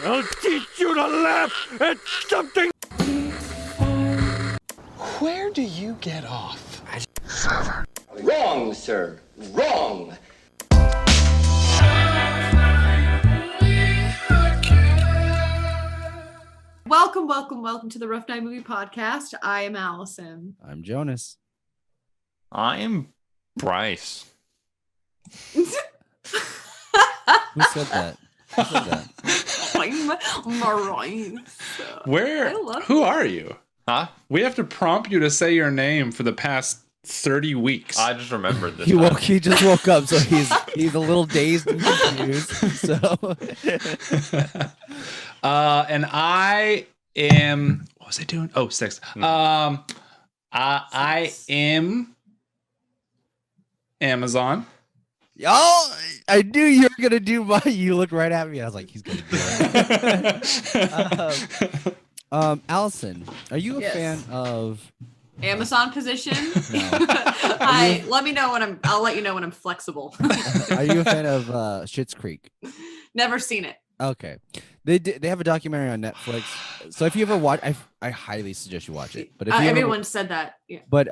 I'll teach you to laugh at something. Where do you get off? Wrong, sir. Wrong. Welcome to the Rough Night Movie Podcast. I am Allison. I'm Jonas. I'm Bryce. Who said that? Who said that? I'm Maurice. Who are you? Huh? We have to prompt you to say your name for the past 30 weeks. I just remembered this. He just woke up, so he's a little dazed and confused. So and I am, what was I doing? Oh, six. I am Amazon. oh, I knew you were gonna do my. You looked right at me. I was like, he's gonna do it. Allison, are you a fan of Amazon position? No. Let me know when I'll let you know when I'm flexible. Are you a fan of Schitt's Creek? Never seen it. Okay, they have a documentary on Netflix. So if you ever watch, I highly suggest you watch it. But if you everyone said that. Yeah. But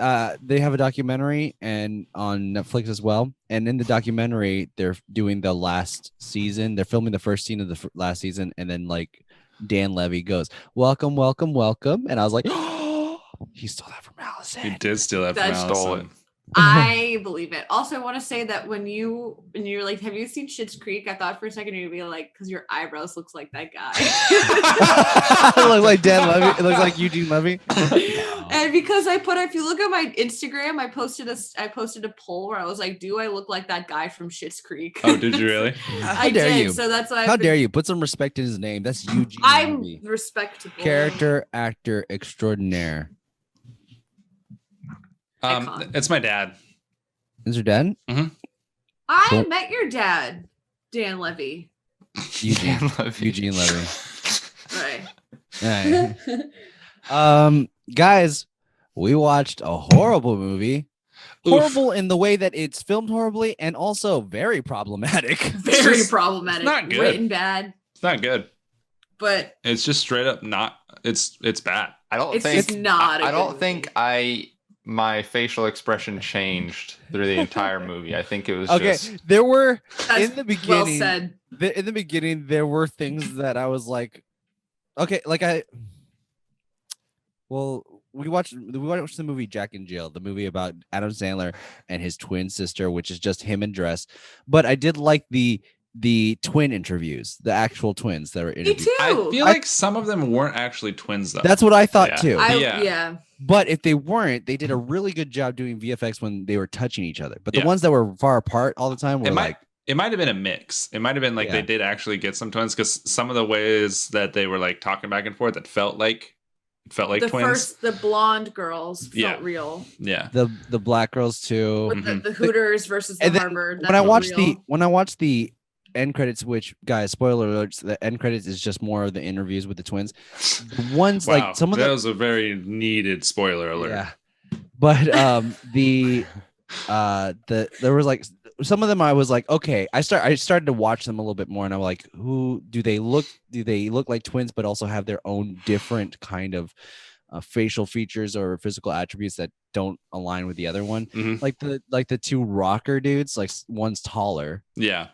they have a documentary and on Netflix as well. And in the documentary, they're doing the last season. They're filming the first scene of the last season, and then like Dan Levy goes, "Welcome, welcome, welcome," and I was like, "Oh, he stole that from Allison." You did steal that from That's Allison. stolen. I believe it. Also, I want to say that when you're like, have you seen Schitt's Creek? I thought for a second you'd be like, because your eyebrows looks like that guy. It looks like Dan Levy. It looks like Eugene Levy. And because if you look at my Instagram, I posted a poll where I was like, do I look like that guy from Schitt's Creek? Oh, did you really? I dare did. you. So that's why. How dare you put some respect in his name? That's Eugene I'm Levy. respectable. Character actor extraordinaire. Icon. It's my dad. Is your dad? I Cool. met your dad, Dan Levy. Eugene Levy. Right. All right. Guys, we watched a horrible movie. Horrible in the way that it's filmed horribly and also very problematic. Very problematic. It's not good. Written bad. It's not good. But It's just straight up not. It's bad. I don't it's think just not. I don't think my facial expression changed through the entire movie. I think it was Okay, just there were That's in the beginning. well said. In the beginning, there were things that I was like, okay, we watched the movie Jack and Jill, the movie about Adam Sandler and his twin sister, which is just him in dress. But I did like the twin interviews, the actual twins that were Me interviewed. too. I feel like some of them weren't actually twins, though. That's what I thought Yeah. too. Yeah. But if they weren't, they did a really good job doing VFX when they were touching each other. But the Yeah. ones that were far apart all the time were It like, might have been a mix. It might have been like they did actually get some twins because some of the ways that they were like talking back and forth, it felt like twins. The blonde girls felt Yeah. real. Yeah. the black girls too. With the Hooters versus the And then Harvard. when I watched the end credits, which guys, spoiler alerts, the end credits is just more of the interviews with the twins. The ones Wow, like some of that the was a very needed spoiler alert. yeah, but there was like some of them I was like, okay, I started to watch them a little bit more, and I'm like, who do they look like twins, but also have their own different kind of facial features or physical attributes that don't align with the other one, like the two rocker dudes, like one's taller. Yeah.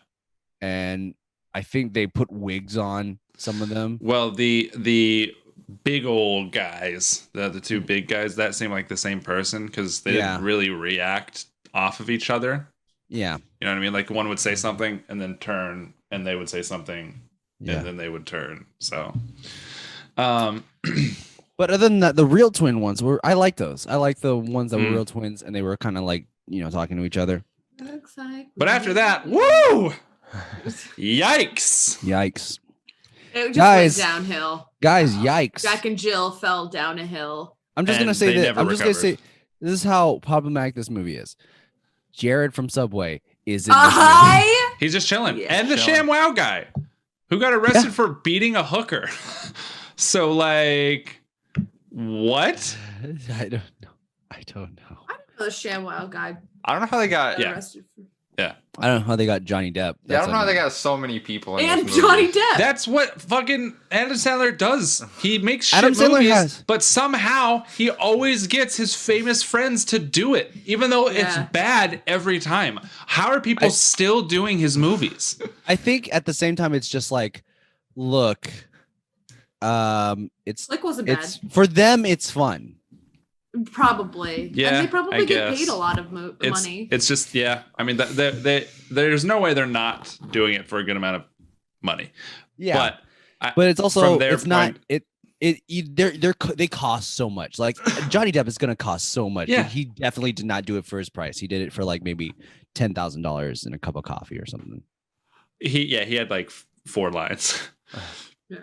And I think they put wigs on some of them. Well, the big old guys, the two big guys, that seemed like the same person because they didn't really react off of each other. Yeah. You know what I mean? Like one would say something and then turn, and they would say something and then they would turn. So, but other than that, the real twin ones I like those. I like the ones that were real twins and they were kind of like, talking to each other. Looks like but after that, woo! Yikes! Yikes. it just Guys. went downhill. Guys, yikes. Jack and Jill fell down a hill. I'm just going to And say they that. never I'm just going to say recovered. this is how problematic this movie is. Jared from Subway is in this movie. He's just chilling. Yeah. And the ShamWow guy who got arrested for beating a hooker. So, like, what? I don't know. I don't know the ShamWow guy. I don't know how they got arrested for. Yeah. I don't know how they got Johnny Depp. Yeah, I don't know how they got so many people in And this movie. Johnny Depp. That's what fucking Adam Sandler does. He makes shit Adam Sandler movies, has- but somehow he always gets his famous friends to do it, even though it's Yeah. bad every time. How are people still doing his movies? I think at the same time, it's just like, look, it's Slick wasn't bad. it's for them. It's fun. Probably. Yeah, And they probably I get guess. paid a lot of money. It's just, yeah. I mean, there's no way they're not doing it for a good amount of money. Yeah, But but it's also from their it's not point- they cost so much. Like Johnny Depp is gonna cost so much. Yeah. But he definitely did not do it for his price. He did it for like maybe $10,000 in a cup of coffee or something. he had like 4 lines. Yeah.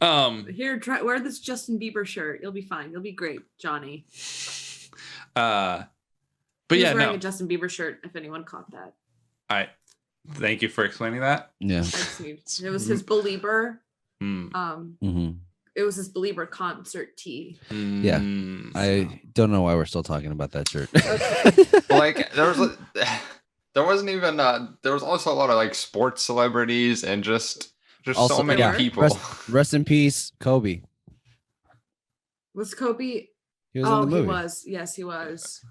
Um, Try wear this Justin Bieber shirt. You'll be fine. You'll be great, Johnny. but He was yeah, wearing no. a Justin Bieber shirt. If anyone caught that, Thank you for explaining that. Yeah. I just need, it was his Belieber. Mm. Mm-hmm. It was his Belieber concert tee. Yeah. Mm. I don't know why we're still talking about that shirt. Like there wasn't even there was also a lot of like sports celebrities and just Also, so many yeah, people. Rest in peace, Kobe. Was Kobe? He was in the movie. He was. Yes, he was.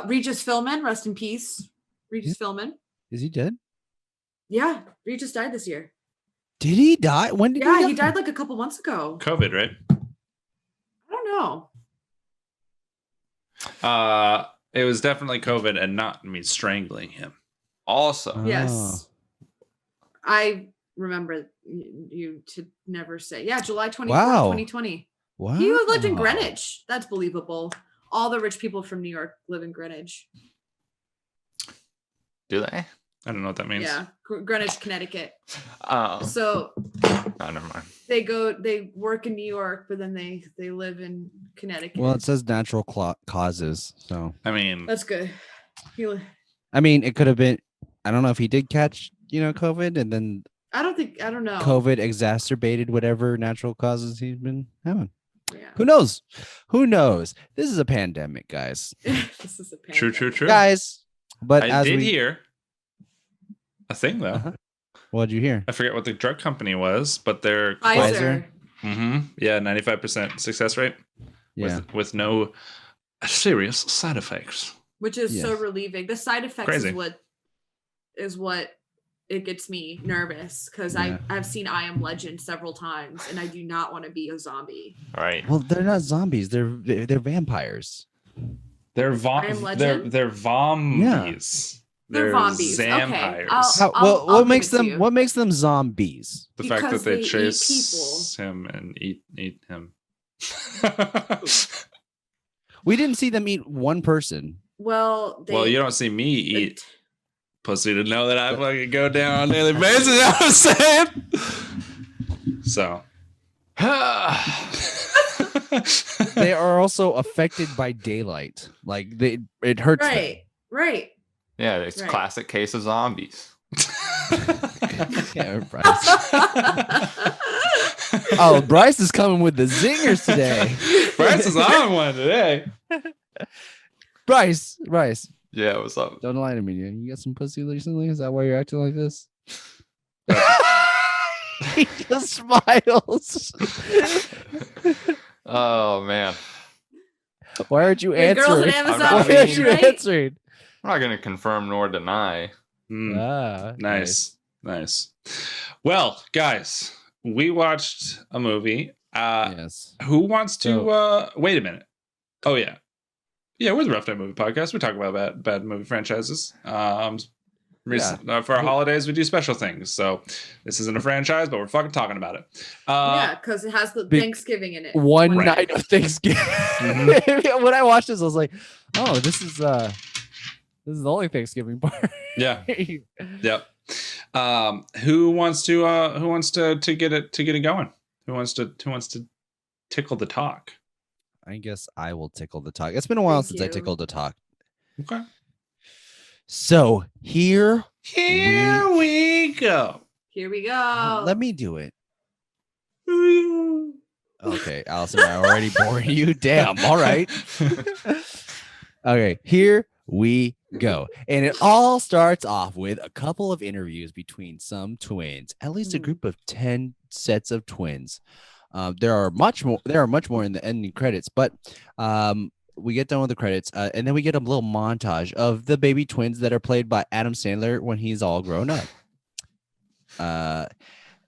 Regis Philbin, rest in peace. Regis Philbin. Is he dead? Yeah, Regis died this year. Did he die? When did he die? Yeah, he died like a couple months ago. COVID, right? I don't know. It was definitely COVID and not me strangling him. Also, Oh. Yes. I remember you to never say. Yeah, July 24th, Wow. 2020. Wow. He lived in Greenwich. That's believable. All the rich people from New York live in Greenwich. do they? I don't know what that means. Yeah, Greenwich, Connecticut. Oh, So never mind. they work in New York, but then they live in Connecticut. Well, it says natural causes. So, I mean, That's good. I mean, it could have been. I don't know if he did catch, COVID, and then I don't know. COVID exacerbated whatever natural causes he's been having. Yeah. Who knows? Who knows? This is a pandemic, guys. This is a true. pandemic. Guys, but I as did we hear a thing though. Uh-huh. What'd you hear? I forget what the drug company was, but they're Pfizer. Yeah, 95% success rate. Yeah. With no serious side effects. Which is so Yes. relieving. The side effects Crazy. is what it gets me nervous because Yeah. I've seen I Am Legend several times and I do not want to be a zombie. Right. Well, they're not zombies. They're vampires. They're I Am Legend? they're vombies. They're zombies. Okay. Vampires. I'll What give makes it to them? you. What makes them zombies? The fact that Because they they eat chase him and eat him. We didn't see them eat one person. Well, Well, you don't see me eat pussy to know that I fucking go down on a daily basis. You know what I'm saying? So. They are also affected by daylight. Like it hurts. them. Right. Yeah, it's Right. classic case of zombies. Yeah, Bryce. Oh, Bryce is coming with the zingers today. Bryce is on one today. Bryce. Yeah, what's up? Don't lie to me. You got some pussy recently? Is that why you're acting like this? He just smiles. Oh man, Why aren't you Your girl's answering? an Amazon not Why aren't being- you right? answering? I'm not gonna confirm nor deny. Nice. Well, guys, we watched a movie. Yes. Who wants to wait a minute? Oh yeah. Yeah, we're the Rough Night Movie Podcast. We talk about bad movie franchises. For our holidays, we do special things. So this isn't a franchise, but we're fucking talking about it. Yeah, because it has the Thanksgiving in it. One Right. night of Thanksgiving. When I watched this, I was like, "Oh, this is the only Thanksgiving part." Yeah. Yep. Who wants to get it going? Who wants to tickle the talk? I guess I will tickle the talk. It's been a while Thank since I you. tickled the talk. Okay. So here we go. Here we go. let me do it. Okay, Allison, I already bored you. Damn. All right. Okay, here we go. And it all starts off with a couple of interviews between some twins, at least a group of 10 sets of twins. There are much more in the ending credits, but we get done with the credits, and then we get a little montage of the baby twins that are played by Adam Sandler when he's all grown up.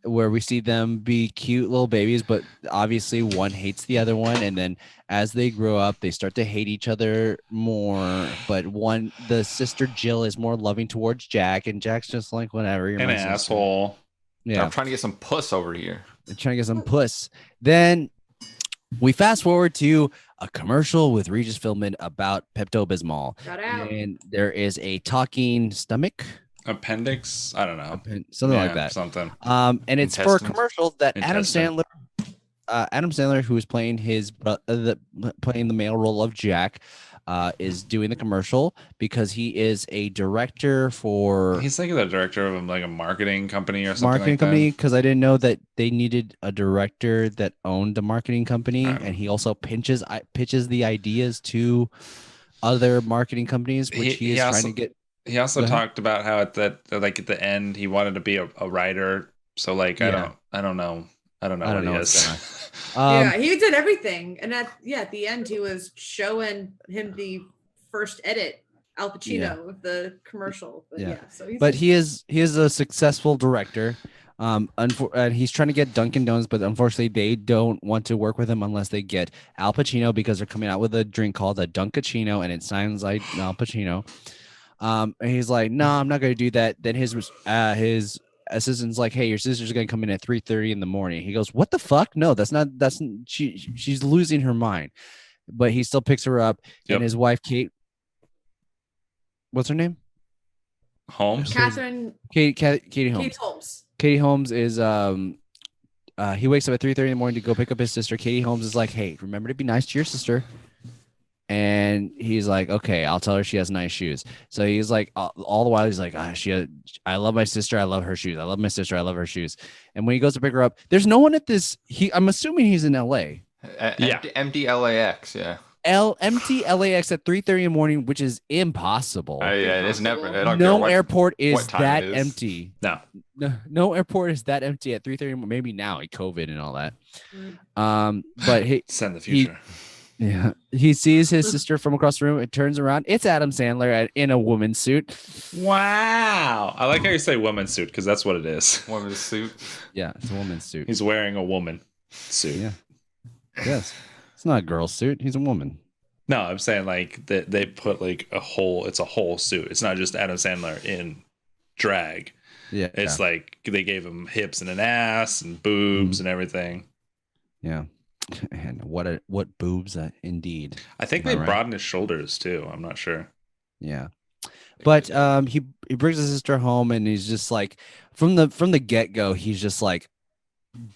Where we see them be cute little babies, but obviously one hates the other one, and then as they grow up, they start to hate each other more. But the sister Jill is more loving towards Jack, and Jack's just like, whatever, you're An my sister. asshole. Yeah, I'm trying to get some puss over here. they're trying to get some puss. Then we fast forward to a commercial with Regis Philbin about Pepto-Bismol, Shout out. and there is a talking stomach. Appendix? I don't know. Something like that. Something. And it's for a Intestines. commercial that Intestine. Adam Sandler, who is playing playing the male role of Jack, is doing the commercial because he is a director for He's like the director of like a marketing company or something marketing like company. that. Because I didn't know that they needed a director that owned a marketing company, Oh. and he also pitches the ideas to other marketing companies, which he is also- trying to get. He also Go ahead. talked about how at the end he wanted to be a writer. So like I don't know what he what's is. Yeah, he did everything, and at the end, he was showing him the first edit, Al Pacino of the commercial. But so he is a successful director. And he's trying to get Dunkin' Donuts, but unfortunately, they don't want to work with him unless they get Al Pacino, because they're coming out with a drink called a Dunkachino, and it sounds like Al Pacino. And he's like, no, I'm not going to do that. Then his assistant's like, hey, your sister's going to come in at 3:30 in the morning. He goes, what the fuck? No, she's losing her mind. But he still picks her up. Yep. And his wife, Kate, what's her name? Holmes. Catherine Katie Holmes. Kate Holmes. Katie Holmes is he wakes up at 3:30 in the morning to go pick up his sister. Katie Holmes is like, hey, remember to be nice to your sister. And he's like, okay, I'll tell her she has nice shoes. So he's like, all the while he's like, I love my sister, I love her shoes. I love my sister, I love her shoes. And when he goes to pick her up, there's no one at this. I'm assuming he's in LA. Yeah. Empty LAX, yeah. Empty LAX at 3:30 in the morning, which is impossible. Yeah, it's never. I don't No care airport is what time that it is. empty. No airport is that empty at 3:30. Maybe now, like COVID and all that. But Send the future. He sees his sister from across the room. It turns around. It's Adam Sandler in a woman's suit. Wow. I like how you say woman's suit because that's what it is. Woman's suit. Yeah, it's a woman's suit. He's wearing a woman suit. Yeah. Yes. It's not a girl's suit. He's a woman. No, I'm saying like that they put like it's a whole suit. It's not just Adam Sandler in drag. Yeah. It's like they gave him hips and an ass and boobs and everything. Yeah. And what boobs, indeed. I think they broadened his shoulders too. I'm not sure. Yeah. But he brings his sister home, and he's just like, from the get-go, he's just like,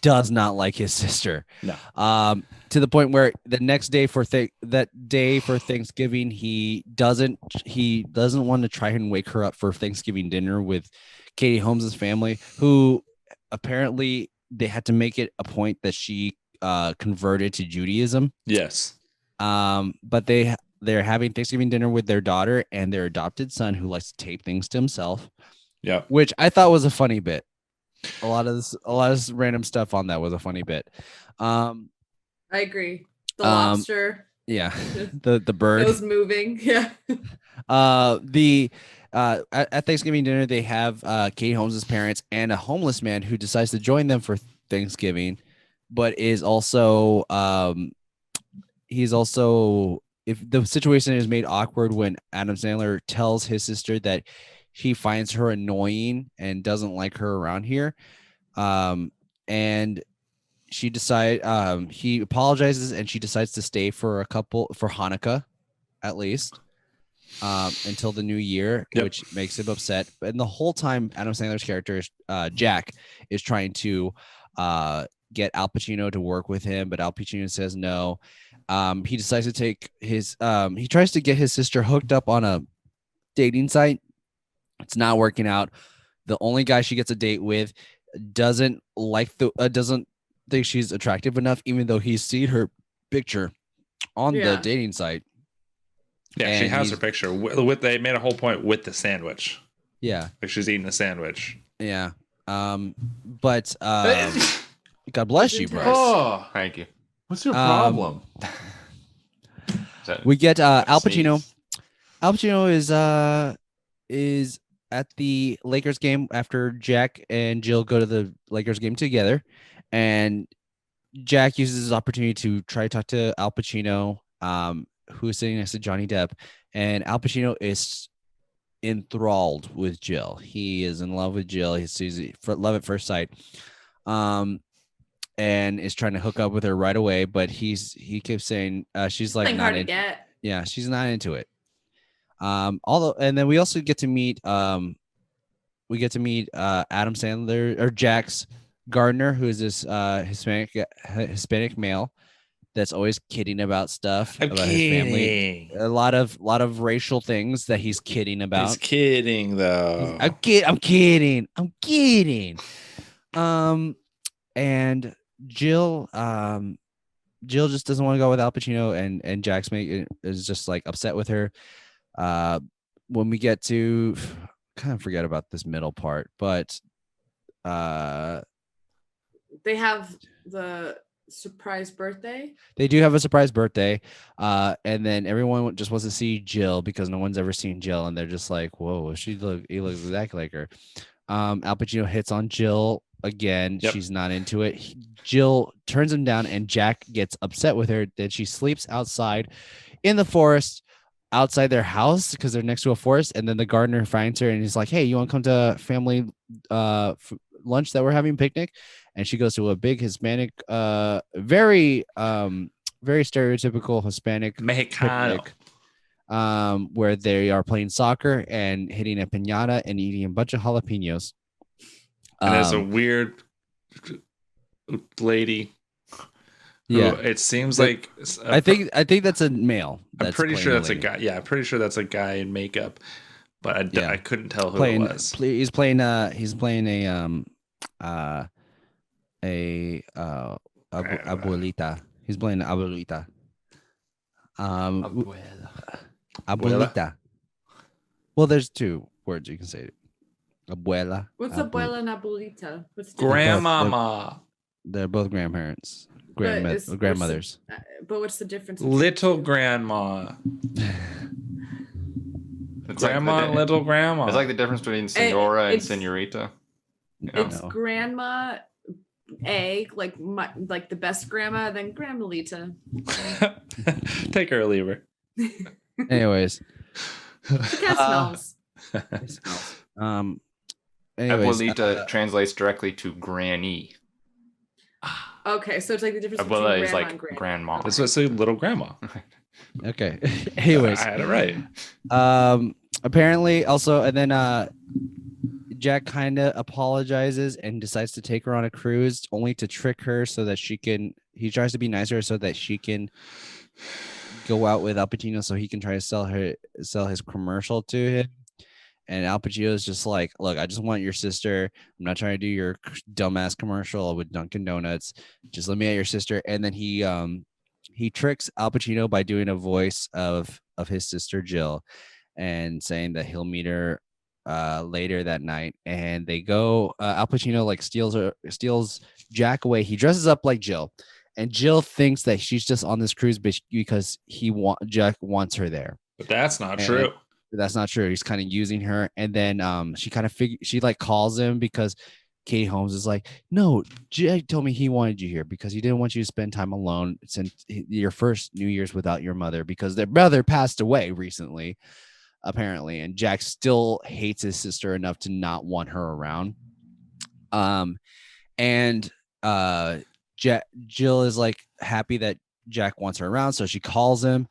does not like his sister. No. To the point where the next day for Thanksgiving, he doesn't want to try and wake her up for Thanksgiving dinner with Katie Holmes' family, who apparently they had to make it a point that she converted to Judaism. Yes. But they're having Thanksgiving dinner with their daughter and their adopted son, who likes to tape things to himself. Yeah. Which I thought was a funny bit. A lot of this random stuff on that was a funny bit. I agree. The lobster. Yeah. The bird. It was moving. Yeah. At Thanksgiving dinner, they have Katie Holmes' parents and a homeless man who decides to join them for Thanksgiving, but is also if the situation is made awkward when Adam Sandler tells his sister that he finds her annoying and doesn't like her around here. And she he apologizes, and she decides to stay for Hanukkah, at least, until the new year, which makes him upset. And the whole time, Adam Sandler's character, Jack, is trying to get Al Pacino to work with him, but Al Pacino says no. He decides to take he tries to get his sister hooked up on a dating site. It's not working out. The only guy she gets a date with doesn't think she's attractive enough, even though he's seen her picture on the dating site. Yeah, she And has her he's- picture with. They made a whole point with the sandwich. Yeah, Like she's eating a sandwich. yeah. But God bless you, Bryce. Oh, Thank you. what's your Um, problem? We get Al Sneeze. Pacino. Al Pacino is at the Lakers game after Jack and Jill go to the Lakers game together, and Jack uses his opportunity to try to talk to Al Pacino, who is sitting next to Johnny Depp, and Al Pacino is enthralled with Jill. He is in love with Jill. He sees love at first sight, and is trying to hook up with her right away. But he keeps saying she's like Playing not hard to in, get. yeah, she's not into it. Although, and then we also get to meet Adam Sandler or Jack's Gardner, who is this Hispanic male that's always kidding about stuff I'm about his family. kidding. A lot of racial things that he's kidding about. He's kidding though. I'm kidding. And Jill just doesn't want to go with Al Pacino, and Jack's mate is just like upset with her. When we get to kind of forget about this middle part, but They have the surprise birthday. they do have a surprise birthday, and then everyone just wants to see Jill because no one's ever seen Jill, and they're just like, "Whoa, he looks exactly like her." Al Pacino hits on Jill again. Yep. She's not into it. Jill turns him down, and Jack gets upset with her. Then she sleeps outside in the forest outside their house because they're next to a forest. And then the gardener finds her and he's like, "Hey, you want to come to family lunch that we're having, picnic?" And she goes to a big Hispanic, very stereotypical Hispanic Mexicano. picnic, where they are playing soccer and hitting a piñata and eating a bunch of jalapenos. And there's a weird lady. Yeah, It seems The- like I think that's a male. I'm pretty sure that's a lady. guy. Yeah, I'm pretty sure that's a guy in makeup, but I couldn't tell who Playing, it was. he's playing a abuelita. He's playing abuelita. Abuelita. Well, there's two words you can say. Abuela. What's abu- abuela and abuelita? What's the Grandmama, They're both grandparents, But grandmothers. But what's the difference? little grandma, It's grandma, like and little grandma. It's like the difference between senora and it's- senorita. It's No. grandma A, like the best grandma, then grandmalita. Take her or leave her. Anyways, The cat smells. anyways, Abuelita translates directly to granny. Okay, so it's like the difference between Abuela grandma is like and grandma. grandma. That's what I say, little grandma. okay. Anyways, I had it right. apparently also, and then Jack kind of apologizes and decides to take her on a cruise, only to trick her so that he tries to be nicer so that she can go out with Al Pacino so he can try to sell his commercial to him. And Al Pacino is just like, "Look, I just want your sister. I'm not trying to do your dumbass commercial with Dunkin' Donuts. Just let me at your sister." And then he tricks Al Pacino by doing a voice of his sister Jill, and saying that he'll meet her later that night. And they go. Al Pacino like steals Jack away. He dresses up like Jill, and Jill thinks that she's just on this cruise because Jack wants her there. But that's not And- true. That's not true. He's kind of using her, and then she kind of she like calls him because Katie Holmes is like, "No, Jack told me he wanted you here because he didn't want you to spend time alone since your first New Year's without your mother because their brother passed away recently, apparently, and Jack still hates his sister enough to not want her around." And Jill is like happy that Jack wants her around, so she calls him.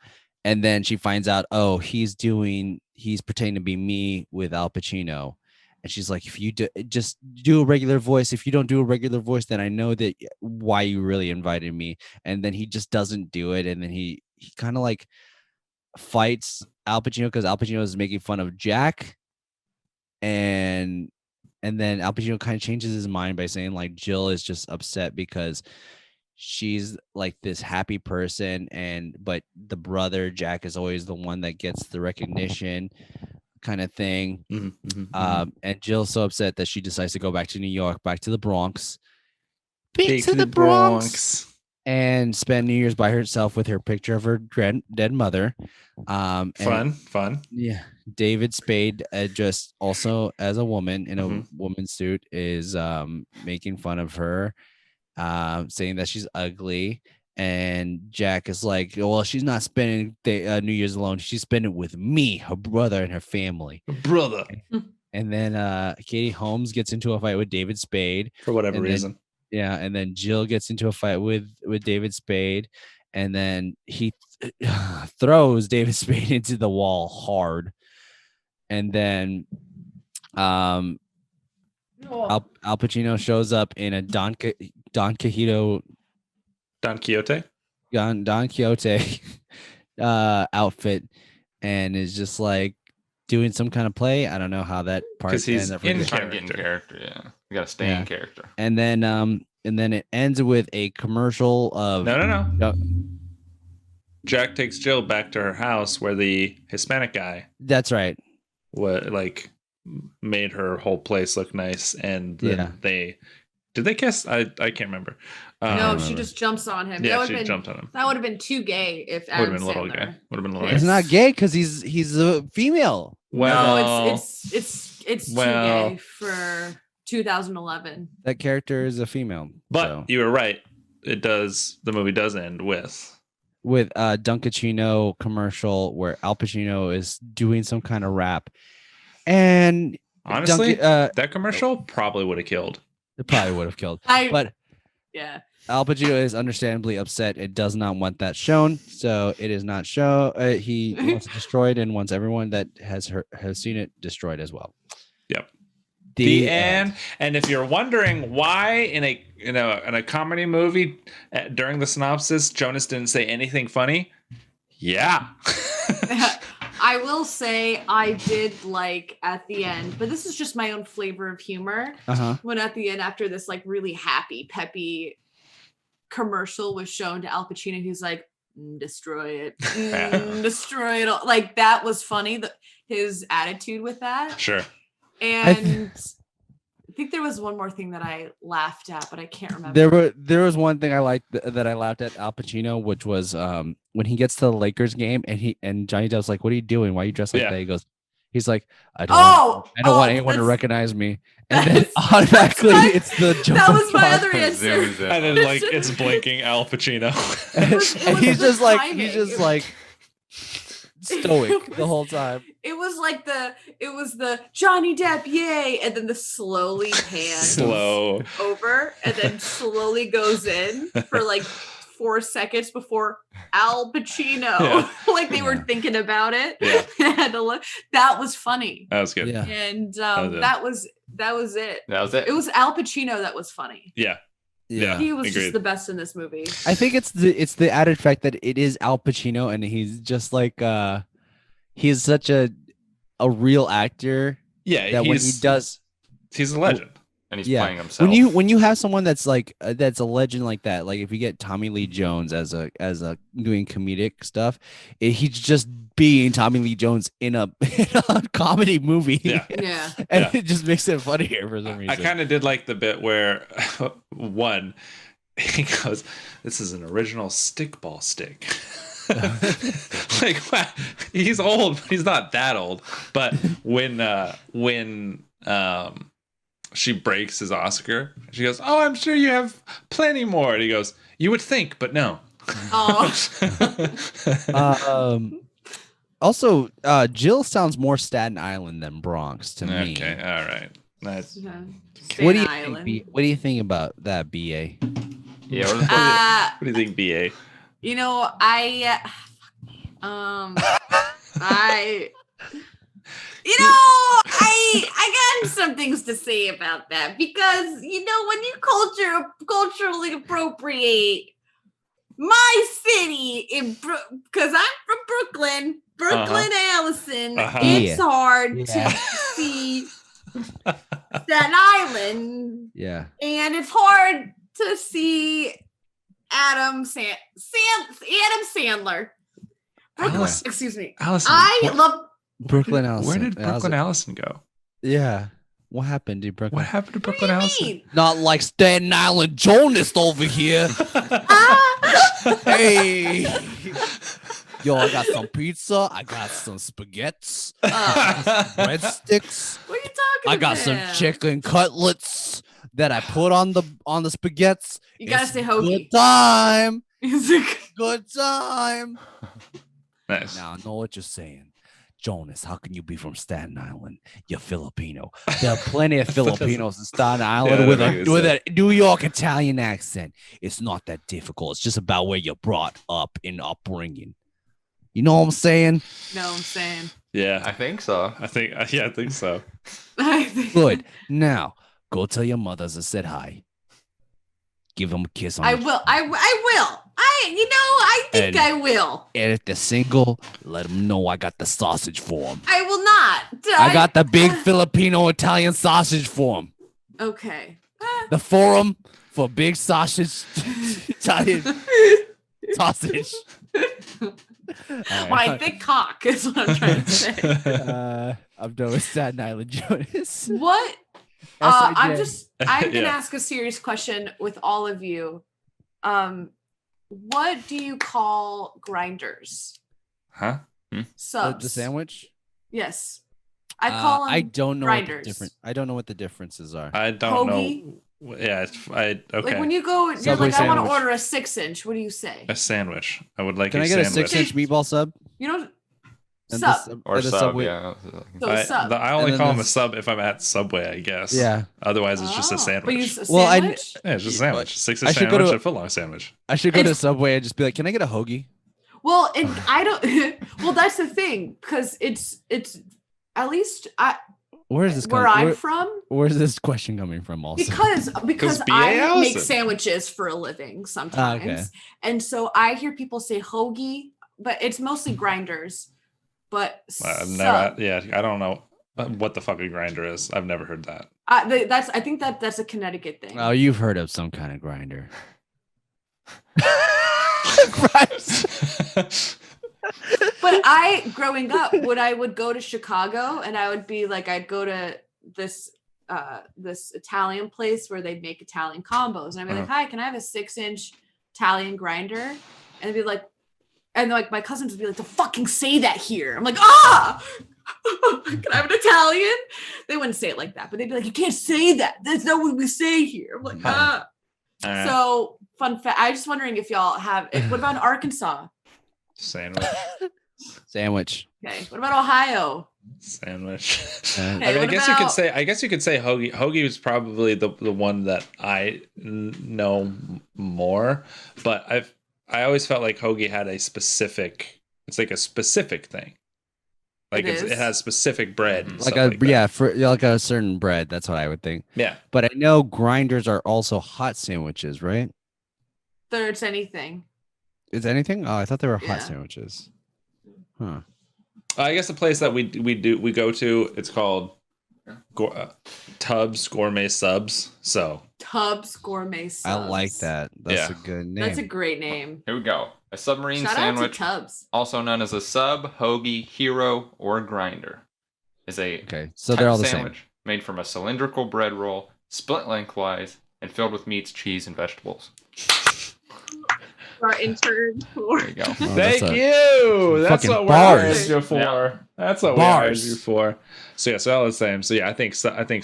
And then she finds out, oh, he's pretending to be me with Al Pacino. And she's like, if you just do a regular voice, if you don't do a regular voice, then I know that why you really invited me. And then he just doesn't do it. And then he kind of like fights Al Pacino because Al Pacino is making fun of Jack. And then Al Pacino kind of changes his mind by saying like Jill is just upset because she's like this happy person, but the brother Jack is always the one that gets the recognition, kind of thing. And Jill's so upset that she decides to go back to New York, back to the Bronx, Big to the Bronx. and spend New Year's by herself with her picture of her dead mother. Fun. Yeah, David Spade, just also as a woman in a woman's suit, is making fun of her, saying that she's ugly. And Jack is like, well, she's not spending New Year's alone. She's spending it with me, her brother, and her family. Brother. And then Katie Holmes gets into a fight with David Spade For whatever reason. And then Jill gets into a fight with David Spade, and then he throws David Spade into the wall hard. And then Al Pacino shows up in a Don Quixote outfit, and is just like doing some kind of play. I don't know how that part, because he's in Trying to get in character. Yeah, you gotta stay in character. And then it ends with a commercial of no. Jack takes Jill back to her house where the Hispanic guy, that's right, made her whole place look nice, and then they kiss? I can't remember. No, she just jumps on him. Yeah, she jumped on him. That would have been too gay if Would have been a little Sandler. gay. Would have been a little it's gay. not gay because he's a female. Well, no, it's too gay for 2011. That character is a female. But so. you were right. The movie does end with Dunkachino commercial where Al Pacino is doing some kind of rap, and honestly, that commercial probably would have killed. It probably would have killed. But Al Pacino is understandably upset. It does not want that shown, so it is not show. He wants it destroyed and wants everyone that has seen it destroyed as well. Yep. The end. And if you're wondering why in a comedy movie during the synopsis Jonas didn't say anything funny, I will say I did like at the end, but this is just my own flavor of humor. When at the end, after this like really happy, peppy commercial was shown to Al Pacino, he's like, destroy it, destroy it all. Like that was funny. His attitude with that. Sure. And I think there was one more thing that I laughed at, but I can't remember. There was one thing I liked that I laughed at Al Pacino, which was when he gets to the Lakers game and Johnny Depp's like, "What are you doing? Why are you dressed like that?" He's like, "I don't want anyone to recognize me." And then automatically it's the joke. That was my other answer. And then like it's blinking Al Pacino. And he's just like stoic the whole time. It was the Johnny Depp, yay, and then the slowly pans over and then slowly goes in for like 4 seconds before Al Pacino. Like they were thinking about it. Yeah. Had to look. That was funny. That was good. Yeah. And that was it. That was it. It was Al Pacino that was funny. Yeah. He was just the best in this movie. I think it's the added fact that it is Al Pacino and he's just like he's such a real actor. Yeah, that when he does, he's a legend. And he's playing himself. When you have someone that's like that's a legend like that, like if you get Tommy Lee Jones as a doing comedic stuff, he's just being Tommy Lee Jones in a comedy movie. Yeah. And it just makes it funnier for some reason. I kind of did like the bit where he goes, "This is an original stickball stick." Like, wow, he's old, but he's not that old. But when she breaks his Oscar, she goes, "Oh, I'm sure you have plenty more." And he goes, "You would think, but no." Also, Jill sounds more Staten Island than Bronx to me. Okay, all right. Nice. What do you think about that, BA? Yeah. What do you think, BA? You know, I got some things to say about that because when you culturally appropriate my city because I'm from Brooklyn, Allison, it's hard to see Staten Island, and it's hard to see Adam Sandler. Alice- Excuse me. Allison, I love. Brooklyn Allison. where did Brooklyn Allison go? Yeah. What happened, dude? Brooklyn. What happened to What do Brooklyn you Allison? mean? Not like Staten Island Jonas over here. Hey. Yo, I got some pizza. I got some spaghettis. Breadsticks. What are you talking I got about? some chicken cutlets that I put on the spaghettis. You gotta It's say a hoagie. Good time. It's like, Good time. Nice. Now I know what you're saying. Jonas, how can you be from Staten Island? You're Filipino. There are plenty of Filipinos in Staten Island with a New York Italian accent. It's not that difficult. It's just about where you're brought up in upbringing. You know what I'm saying? no, I'm saying. Yeah, I think so. I think so. Good. Now, go tell your mothers I said hi. Give them a kiss on I the will. I will. I think And- I will. And if they're single, let them know I got the sausage for them. I will not. I got the big Filipino Italian sausage for them. Okay. The forum for big sausage Italian sausage. My thick cock is what I'm trying to say. I'm done with Staten Island Jonas. What? SIJ. I'm gonna Yeah. ask a serious question with all of you. What do you call grinders? Huh? Subs. The sandwich? Yes. I call them I don't know what the grinders. different. I don't know what the differences are. I don't Hoagie? know. Yeah, okay. Like when you go, you're Subway like, I want to sandwich. order a 6-inch. What do you say? A sandwich. I would like Can a I get a sandwich. 6-inch meatball sub? You know, And sub. Or and the sub, Subway- yeah. So sub. I only And then call them a there's- sub if I'm at Subway, I guess. Yeah. Otherwise, it's just a Oh, sandwich. But you sandwich? Well, Yeah, it's just a sandwich. I 6-inch should go sandwich, to- a foot-long sandwich. I should go to It's- Subway and just be like, "Can I get a hoagie?" Well, and I don't. Well, that's the thing, because it's at least Where is this where coming? I'm from. Where's this question coming from? Also, Because B.A. I Allison. make sandwiches for a living sometimes, okay. and so I hear people say hoagie, but it's mostly grinders. But I've sub. never. Yeah, I don't know what the fuck a grinder is. I've never heard that. I think that's a Connecticut thing. oh, you've heard of some kind of grinder. But growing up, I would go to Chicago, and I would be like, I'd go to this Italian place where they make Italian combos, and I'd be like, "Hi, can I have a 6-inch Italian grinder?" And they'd be like, my cousins would be like, "To fucking say that here." I'm like, "Ah, can I have an Italian?" They wouldn't say it like that, but they'd be like, "You can't say that. That's not what we say here." I'm like, "Ah." So fun fact. I was just wondering if y'all have. What about in Arkansas? Sandwich. Sandwich. Okay. What about Ohio? Sandwich. Uh, I mean, what I guess you could about- say. I guess you could say hoagie. Hoagie is probably the one that I know more, but I always felt like hoagie had a specific. It's like a specific thing. Like It it is? has specific bread, and like stuff a like that. yeah, for like a certain bread. That's what I would think. Yeah. But I know grinders are also hot sandwiches, right? It's anything. Is anything? Oh, I thought they were hot Yeah. sandwiches. Huh. I guess the place that we go to, it's called Tubbs Gourmet Subs. So Tubbs Gourmet Subs. I like that. That's Yeah. a good name. That's a great name. Here we go. A submarine Shout out to sandwich, Tubbs. also known as a sub, hoagie, hero, or grinder, is a okay, so type they're all of the sandwich made from a cylindrical bread roll, split lengthwise, and filled with meats, cheese, and vegetables. Our intern. There you go. same. Oh, thank that's a- you. That's fucking what bars. we hired you for. Yeah. That's what Bars. we hired you for. So yeah, so all the same. So yeah, I think sub and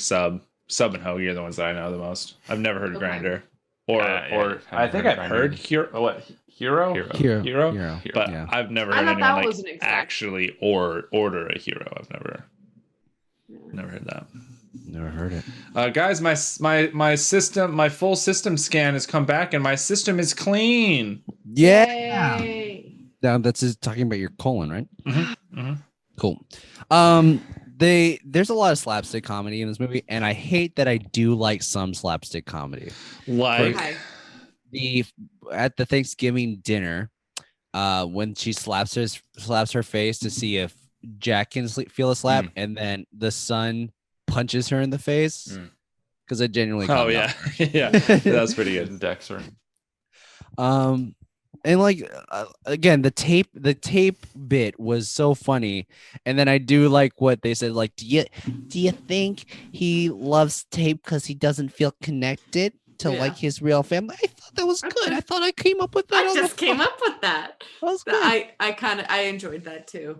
hoagie are the ones that I know the most. I've never heard of Okay. grinder, or Yeah, I think I've heard hero. Hero. Hero. Hero? But yeah. I've never I heard thought anyone that like was an exact- actually order a hero. I've never heard that. Never heard it. Guys, my system, my full system scan has come back, and my system is clean. Yeah. Yay. Now that's just talking about your colon, right? Mm-hmm. Cool. There's a lot of slapstick comedy in this movie, and I hate that I do like some slapstick comedy. Like, Okay. At the Thanksgiving dinner, when she slaps her face to see if Jack can feel a slap, and then the son punches her in the face because I genuinely. oh caught me yeah, off guard. yeah, that was pretty good. Dexter. And like again, the tape bit was so funny, and then I do like what they said. Like, do you think he loves tape because he doesn't feel connected to like his real family? I thought that was good. I thought I came up with that. I just came up with that. That was good. I enjoyed that too.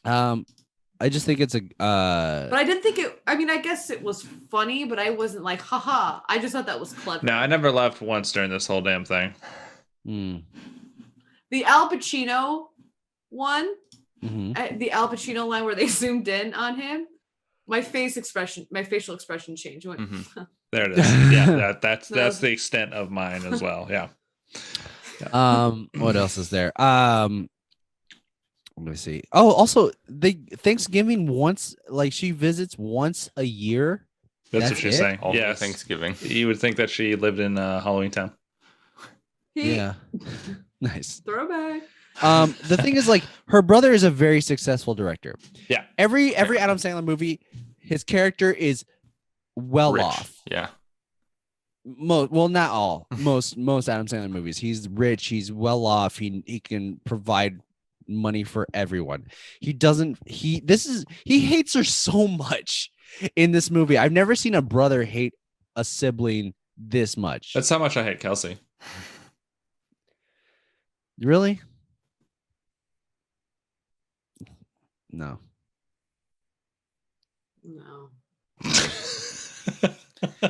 I just think it's a but I didn't think it. I mean, I guess it was funny, but I wasn't like, haha. I just thought that was clever. No, I never laughed once during this whole damn thing. The Al Pacino one, Mm-hmm. the Al Pacino line where they zoomed in on him, my facial expression changed. Went, There it is. Yeah, that's the extent of mine as well. Yeah. What else is there? Let me see. Oh, also Thanksgiving once, like she visits once a year. That's what she's saying. Only Yes. Thanksgiving. You would think that she lived in Halloween Town. Yeah. Nice. Throwback. The thing is, like, her brother is a very successful director. Yeah. Every Adam Sandler movie, his character is well Rich. off. Yeah. Well, not all. Most Adam Sandler movies, he's rich, he's well off, he can provide money for everyone. He hates her so much in this movie. I've never seen a brother hate a sibling this much. That's how much I hate Kelsey. Really? No.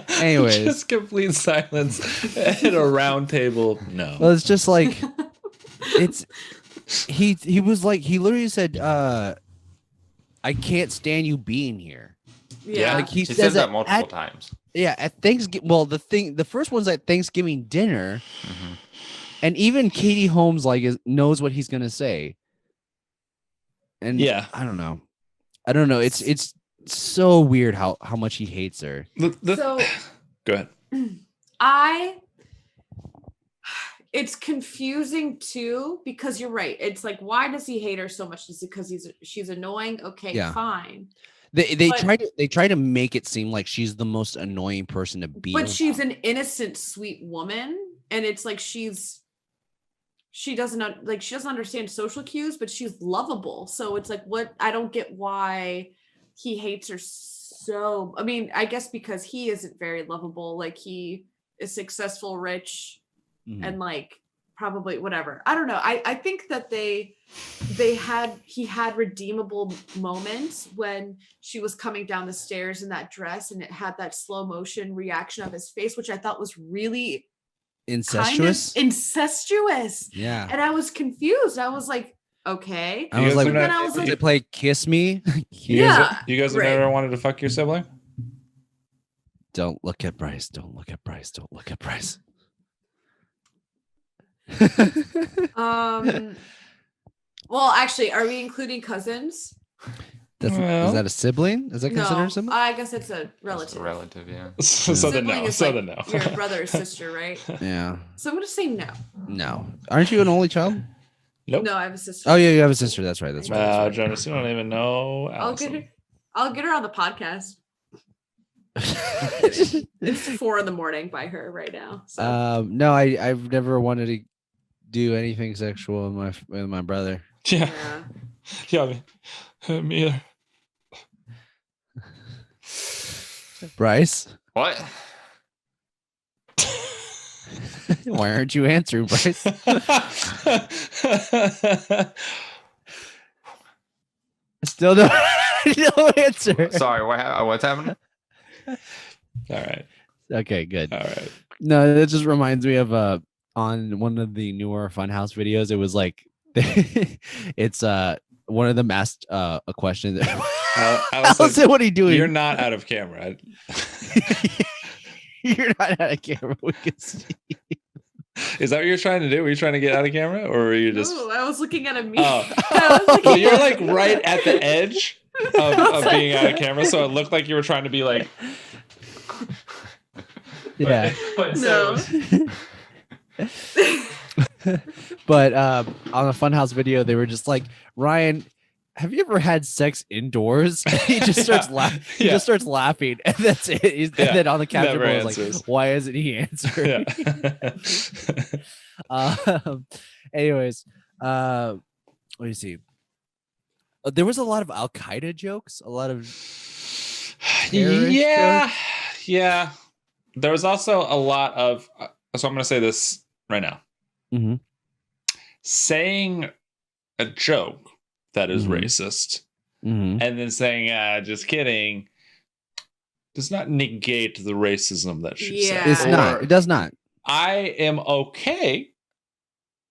Anyways. Just complete silence at a round table. No. Well, it's just like he was like, he literally said, I can't stand you being here. Yeah. Like he said says that multiple times. Yeah, at Thanksgiving. Well, the first one's at Thanksgiving dinner, and even Katie Holmes knows what he's gonna say. And yeah, I don't know. It's so weird how much he hates her. So go ahead. It's confusing too, because you're right. It's like, why does he hate her so much? Is it because she's annoying? Okay, Yeah. fine. They try to make it seem like she's the most annoying person to be. But she's an innocent, sweet woman, and it's like she doesn't understand social cues, but she's lovable. So it's like, what? I don't get why he hates her so. I mean, I guess because he isn't very lovable. Like, he is successful, rich, and like probably whatever. I don't know. I think that he had redeemable moments when she was coming down the stairs in that dress, and it had that slow motion reaction of his face, which I thought was really incestuous. Kind of incestuous. Yeah. And I was confused. I was like, okay. I was like, then I was did like, they play Kiss Me? Yeah. You guys have right. never wanted to fuck your sibling? Don't look at Bryce. Don't look at Bryce. Don't look at Bryce. Well, actually, are we including cousins? Is that a sibling? Is that considered a sibling? I guess it's a relative. It's a relative, yeah. So then no. Is So like then no. Your brother or sister, right? Yeah. So I'm gonna say no. No. Aren't you an only child? Nope. No, I have a sister. Oh yeah, you have a sister. That's right. That's right. Jonas, you don't even know. I'll get her on the podcast. It's 4 a.m. by her right now. So. No, I've never wanted to do anything sexual with my brother. Yeah. Me either. Bryce, What? why aren't you answering, Bryce? Still no answer. Sorry, what's happening? All right. Okay, good. All right. No, that just reminds me of on one of the newer Funhouse videos. It was like it's one of them asked a question. Allison, what are you doing? You're not out of camera. You're not out of camera. We can see. Is that what you're trying to do? Were you trying to get out of camera, or were you just? No, I was looking at a meme. Oh, so you're like right at the edge of being out of camera, so it looked like you were trying to be like. Yeah. But No. But on a Funhouse video, they were just like, Ryan, have you ever had sex indoors? He just starts laughing. He just starts laughing, and that's it. And then on the caption was like, "Why isn't he answering?" Anyways, let me see. There was a lot of Al Qaeda jokes. A lot of yeah. There was also a lot of. So I'm going to say this right now. Mm-hmm. Saying a joke that is racist, and then saying just kidding does not negate the racism that she said. It's not. It does not. I am okay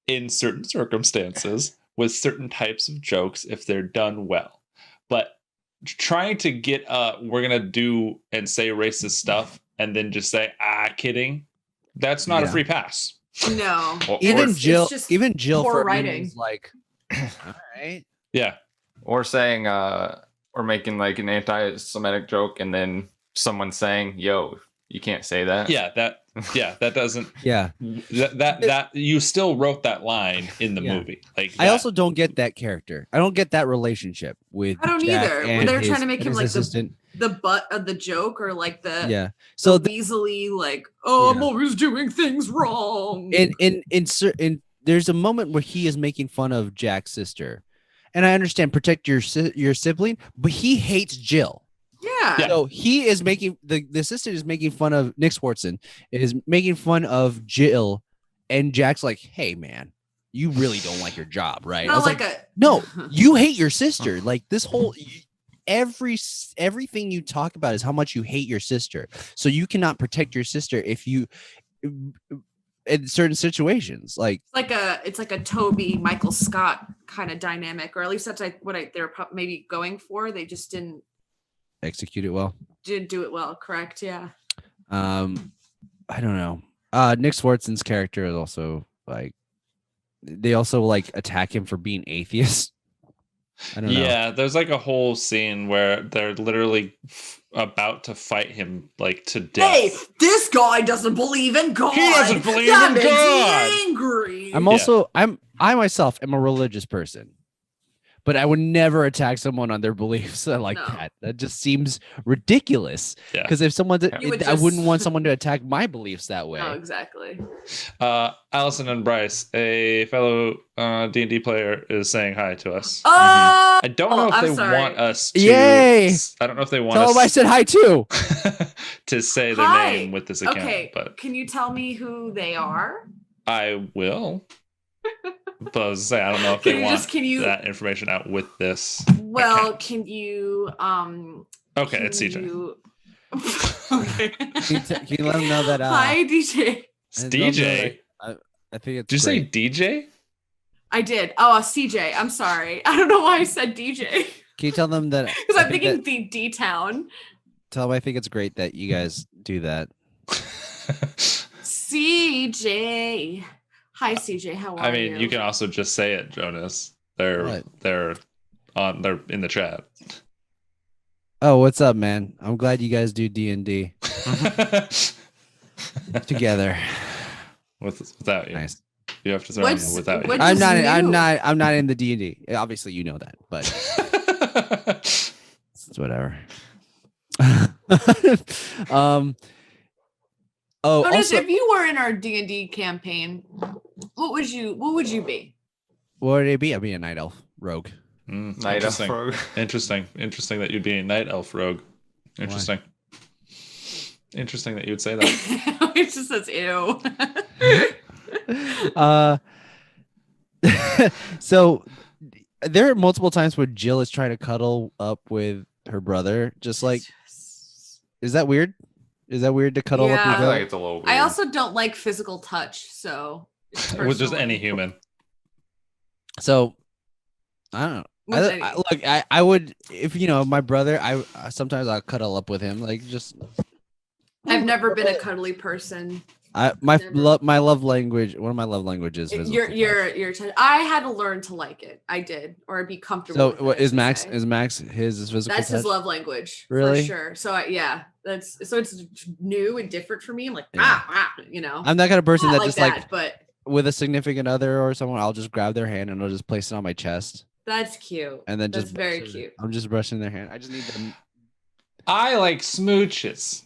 in certain circumstances with certain types of jokes if they're done well, but trying to get we're gonna do and say racist stuff and then just say kidding, that's not a free pass. No. Even Jill poor writing is like, all right. Yeah. Or saying or making like an anti-Semitic joke and then someone saying, yo, you can't say that. That doesn't that you still wrote that line in the movie. Like I also don't get that character. I don't get that relationship with I don't Jack either. And they're trying to make him like assistant. the butt of the joke, or like the so weaselly, like, I'm always doing things wrong. In there's a moment where he is making fun of Jack's sister, and I understand protect your sibling, but he hates Jill. Yeah. So he is making the assistant is making fun of Nick Swartzen, is making fun of Jill, and Jack's like, "Hey man, you really don't like your job, right?" I was like no, you hate your sister. Like this whole everything you talk about is how much you hate your sister. So you cannot protect your sister if you in certain situations. Like it's like a Toby Michael Scott kind of dynamic, or at least that's like what they're maybe going for. They just didn't execute it well. Didn't do it well, correct? Yeah. I don't know. Nick Swartzen's character is also like they also like attack him for being atheist. I don't know. Yeah, there's like a whole scene where they're literally about to fight him like to death. Hey, this guy doesn't believe in God. He doesn't believe that in makes God. me angry. I'm also I myself am a religious person, but I would never attack someone on their beliefs like that. That just seems ridiculous. Because if someone, I wouldn't want someone to attack my beliefs that way. Oh, exactly. Allison and Bryce, a fellow D&D player, is saying hi to us. Oh, I don't know if they want us to. Yay! I don't know if they want Tell us. them I said hi too. to say their name with this account. Okay, but can you tell me who they are? I will. But I was gonna say, I don't know if they want that information out with this. Well, account. can you Okay, it's CJ. Okay. Can you let them know that Hi, DJ. It's DJ. I think it's Did you say DJ? I did. Oh, CJ. I'm sorry. I don't know why I said DJ. Can you tell them that? Because I'm thinking the D-Town. Tell them I think it's great that you guys do that. CJ. Hi, CJ. How are you? I mean, you can also just say it, Jonas. They're in the chat. Oh, what's up, man? I'm glad you guys do D&D together. Without you, nice. You have to throw in without you. I'm not in the D&D. Obviously, you know that, but it's whatever. Also, if you were in our D&D campaign, what would you be? What would it be? I'd be a night elf rogue. Night elf rogue. Interesting that you'd be a night elf rogue. Interesting. Why? Interesting that you would say that. It just says ew. So there are multiple times where Jill is trying to cuddle up with her brother. Just like, is that weird? Is that weird to cuddle up? I feel like it's a little weird. I also don't like physical touch, so with just any human. So I don't know. I would, if my brother, sometimes I'll cuddle up with him, like just. I've never been a cuddly person. My love language. One of my love languages. Your I had to learn to like it. I did, or I'd be comfortable. So what is Max? Is Max his physical? That's touch? his love language. Really? For sure. So it's new and different for me. I'm like, I'm that kind of person that just but with a significant other or someone, I'll just grab their hand and I'll just place it on my chest That's cute. And then That's just very brush it. cute. I'm just brushing their hand. I just need them. I like smooches.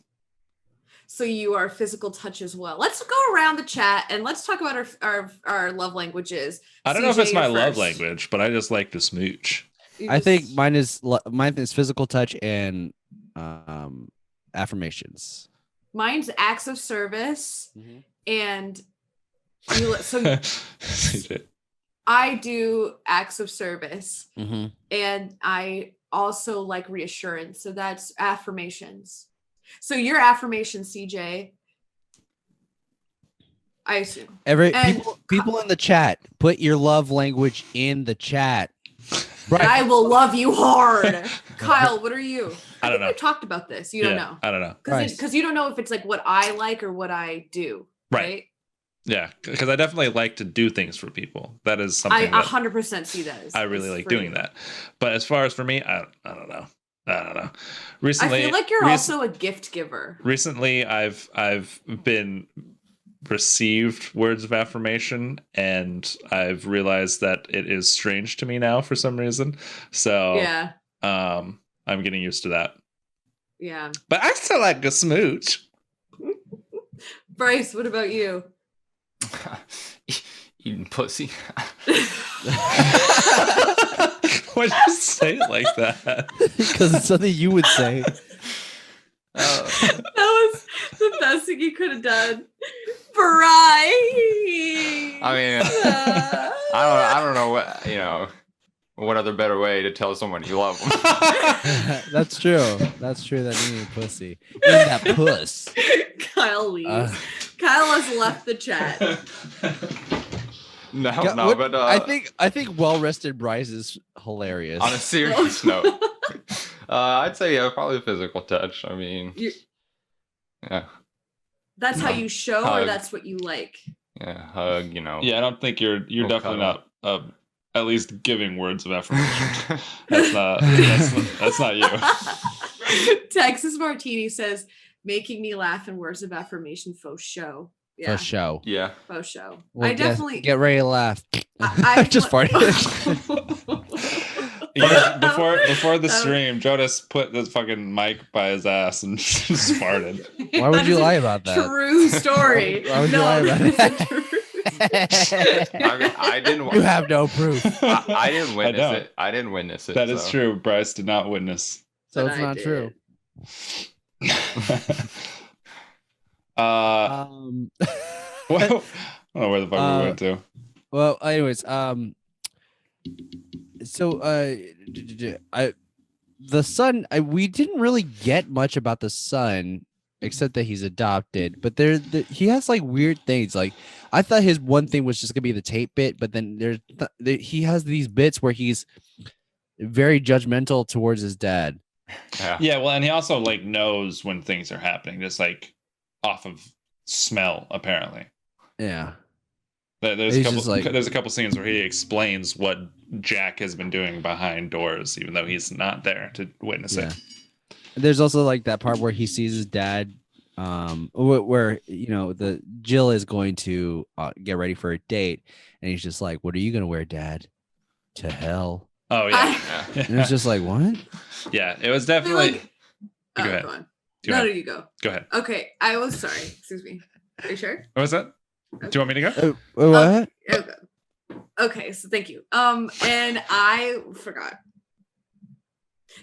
So you are physical touch as well. Let's go around the chat and let's talk about our love languages. I don't know if CJ, it's my you're love first. language, but I just like to smooch. I think mine is physical touch and affirmations. Mine's acts of service, Mhm. and so I do acts of service, Mm-hmm. and I also like reassurance. So that's affirmations. So your affirmations, CJ, I assume. People in the chat, put your love language in the chat. Right. I will love you hard. Kyle, what are you? I don't know. We talked about this. You don't know. I don't know. Because you don't know if it's like what I like or what I do. Right? Yeah, because I definitely like to do things for people. That is something I 100% see that as I really like doing that. But as far as for me, I don't know. Recently, I feel like you're also a gift giver. Recently, I've been received words of affirmation, and I've realized that it is strange to me now for some reason. So yeah, I'm getting used to that. Yeah, but I still like a smooch. Bryce, what about you? Eating pussy. Why'd you say it like that? Because it's something you would say. That was the best thing you could have done. Bryce. I mean, I don't know what other better way to tell someone you love them. That's true. That's true. That you need pussy. In that puss. Kyle leaves. Kyle has left the chat. But I think well-rested Bryce is hilarious. On a serious note, I'd say probably physical touch. I mean, yeah. That's how you show, hug. Or that's what you like. Yeah, hug. Yeah, I don't think you're definitely not. At least giving words of affirmation. That's not you. Texas Martini says, "Making me laugh in words of affirmation, faux show." Yeah. Faux show. Yeah. Faux show. Well, I definitely get ready to laugh. I just farted. Before the stream, Jonas put the fucking mic by his ass and just farted. Why would you lie about that? True story. Why would you lie about that? I didn't. You have no proof. I didn't witness it. I didn't witness it. That is true. Bryce did not witness. So it's not true. Well, I don't know where the fuck we went to. Well, anyways, so the son, we didn't really get much about the son except that he's adopted, but he has like weird things. Like I thought his one thing was just gonna be the tape bit, but then he has these bits where he's very judgmental towards his dad. Yeah, well, and he also like knows when things are happening, just like off of smell, apparently. Yeah. There's a couple scenes where he explains what Jack has been doing behind doors, even though he's not there to witness it. There's also like that part where he sees his dad, where the Jill is going to get ready for a date, and he's just like, "What are you gonna wear, Dad? To hell." Oh yeah. And it's just like, what? Yeah, it was definitely. Go ahead. Go on. Go ahead. You go. Go ahead. Okay, I was sorry. Excuse me. Are you sure? What was that? Do you want me to go? What? Okay, so thank you. And I forgot.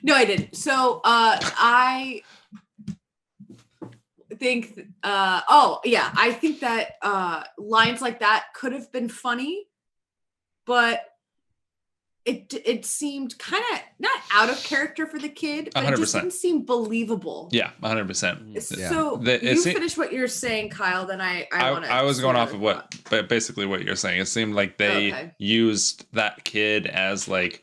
No, I didn't. So I think I think that lines like that could have been funny, but it seemed kind of not out of character for the kid, but 100%. It just didn't seem believable. Yeah, 100%. So you finish what you're saying, Kyle. Then I was going off of basically what you're saying. It seemed like they used that kid as like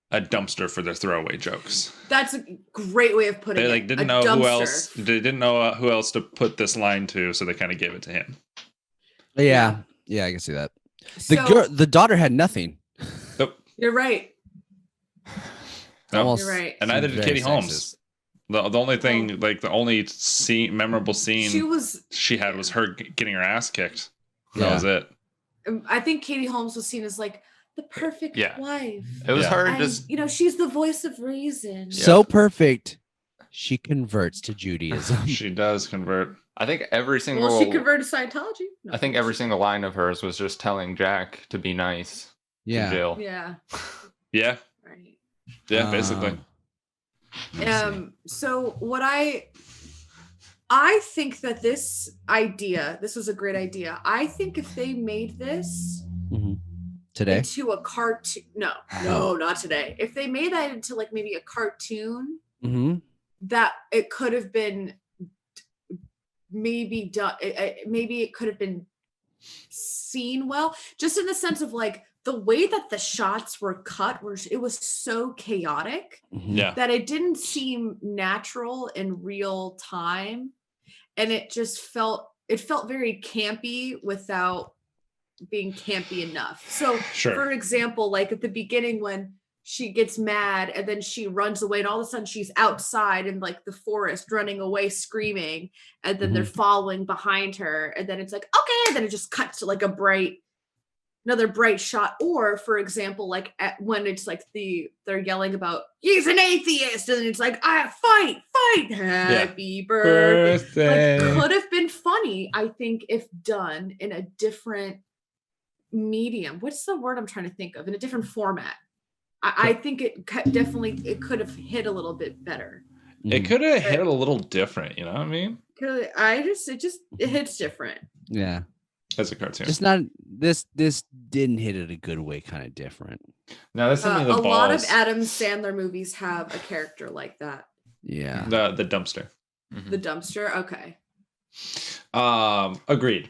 a dumpster for their throwaway jokes. That's a great way of putting it. They didn't know who else. They didn't know who else to put this line to, so they kind of gave it to him. Yeah, I can see that. The daughter had nothing. Nope. You're right. No. You're right. And neither did Katie Holmes. The only thing, like the only memorable scene she had was her getting her ass kicked. That was it. I think Katie Holmes was seen as like the perfect Yeah. wife. It was Yeah. her And, just she's the voice of reason. So perfect, she converts to Judaism. She does convert. I think every single Well, she converted to Scientology. No, I think every single line of hers was just telling Jack to be nice Yeah. to Jill. Yeah. Yeah. Right. Yeah, basically. So what I think that this was a great idea. I think if they made this Today, into a cartoon, no, not today. If they made that into like maybe a cartoon, that it could have been maybe done. Maybe it could have been seen well, just in the sense of like the way that the shots were cut, it was so chaotic Yeah. that it didn't seem natural in real time, and it just felt very campy without being campy enough. So Sure. for example, like at the beginning when she gets mad and then she runs away and all of a sudden she's outside in like the forest running away screaming, and then they're following behind her, and then it's like, okay, and then it just cuts to like another bright shot. Or for example, like when it's like they're yelling about he's an atheist, and it's like fight happy birthday. Like, could have been funny, I think, if done in a different medium. What's the word I'm trying to think of? In a different format. I think it could have hit a little bit better. It could have hit a little different, you know what I mean? It hits different. Yeah. As a cartoon. Just not this didn't hit it a good way, kind of different. No, that's something the a balls. lot of Adam Sandler movies have a character like that. Yeah. The dumpster. The dumpster, okay. Agreed.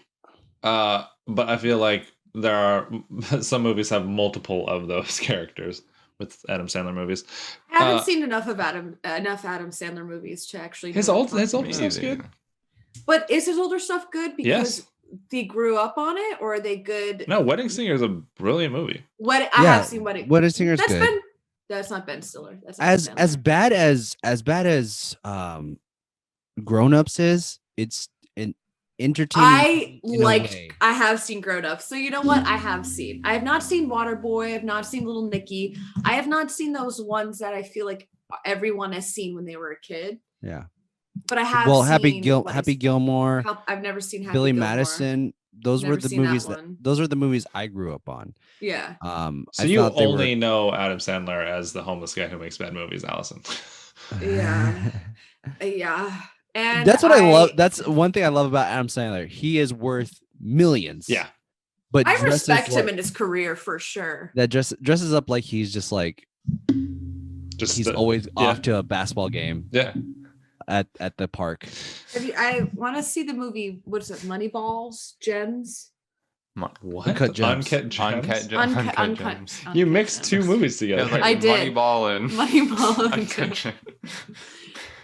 But I feel like there are some movies have multiple of those characters with Adam Sandler movies. I haven't seen enough Adam Sandler movies to actually. His older stuff's good. But is his older stuff good because Yes. they grew up on it, or are they good? No, Wedding Singer is a brilliant movie. I have seen Wedding Singer's good. That's not Ben Stiller. That's not As bad as Grown Ups is, it's an entertaining. I have seen Grown Ups. So you know what? I have seen. I have not seen Waterboy. I have not seen Little Nicky. I have not seen those ones that I feel like everyone has seen when they were a kid. Yeah. But I have seen Happy Gilmore. I've never seen Happy Billy Gilmore. Madison. Those were the movies those were the movies I grew up on. Yeah. So you only know Adam Sandler as the homeless guy who makes bad movies, Allison. Yeah. Yeah. And that's what I love. That's one thing I love about Adam Sandler. He is worth millions. Yeah. But I respect him in his career for sure. That dresses up like he's just like he's always off to a basketball game. Yeah. At the park. I want to see the movie. What's it? Moneyballs, Gems. What? Uncut Gems. Uncut Gems. You mixed two movies together. Like I did. Moneyball and Uncut Gems.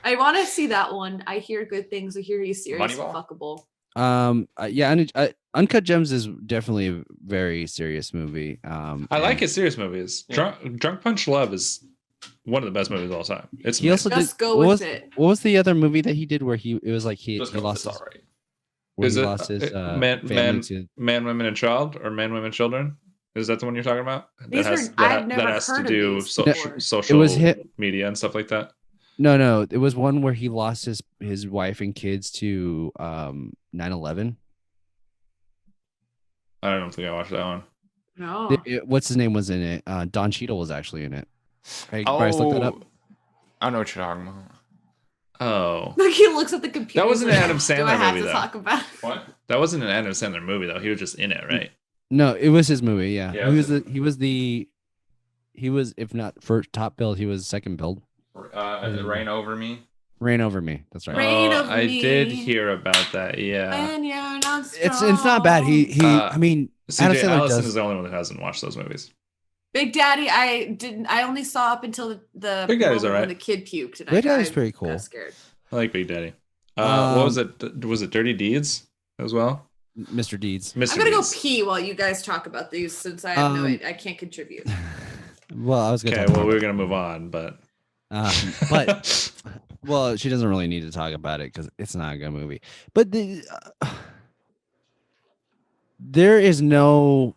I want to see that one. I hear good things. I hear he's serious and fuckable. Uncut Gems is definitely a very serious movie. I like his serious movies. Yeah. Drunk Punch Love is one of the best movies of all time. He also Just go with it. What was the other movie that he did where he lost his Man, Women, and Child, or Man, Women, Children? Is that the one you're talking about? I've never that has heard to do of these social media and stuff like that. No, it was one where he lost his wife and kids to 9/11. I don't think I watched that one. No. What's his name was in it? Don Cheadle was actually in it. Hey, Bryce, look that up. I know what you're talking about. Oh. Like he looks at the computer. That wasn't an Adam Sandler Do I have movie, to though. talk about? What? That wasn't an Adam Sandler movie, though. He was just in it, right? No, it was his movie. Yeah, he was if not first top billed, he was second billed. Rain Over Me. Rain Over Me. That's right. Rain Over I Me. did hear about that. Yeah. When you're not It's not bad. I mean, Adam Sandler Allison is the only one that hasn't watched those movies. Big Daddy, I only saw up until the Big Daddy's moment alright. when the kid puked. And Big Daddy's I pretty cool. got scared. I like Big Daddy. What was it? Was it Dirty Deeds as well? Mr. Deeds. Mr. I'm gonna Deeds. go pee while you guys talk about these since I have I can't contribute. Well, I was gonna. Okay, well, we were gonna move on, but well, she doesn't really need to talk about it because it's not a good movie. But there is no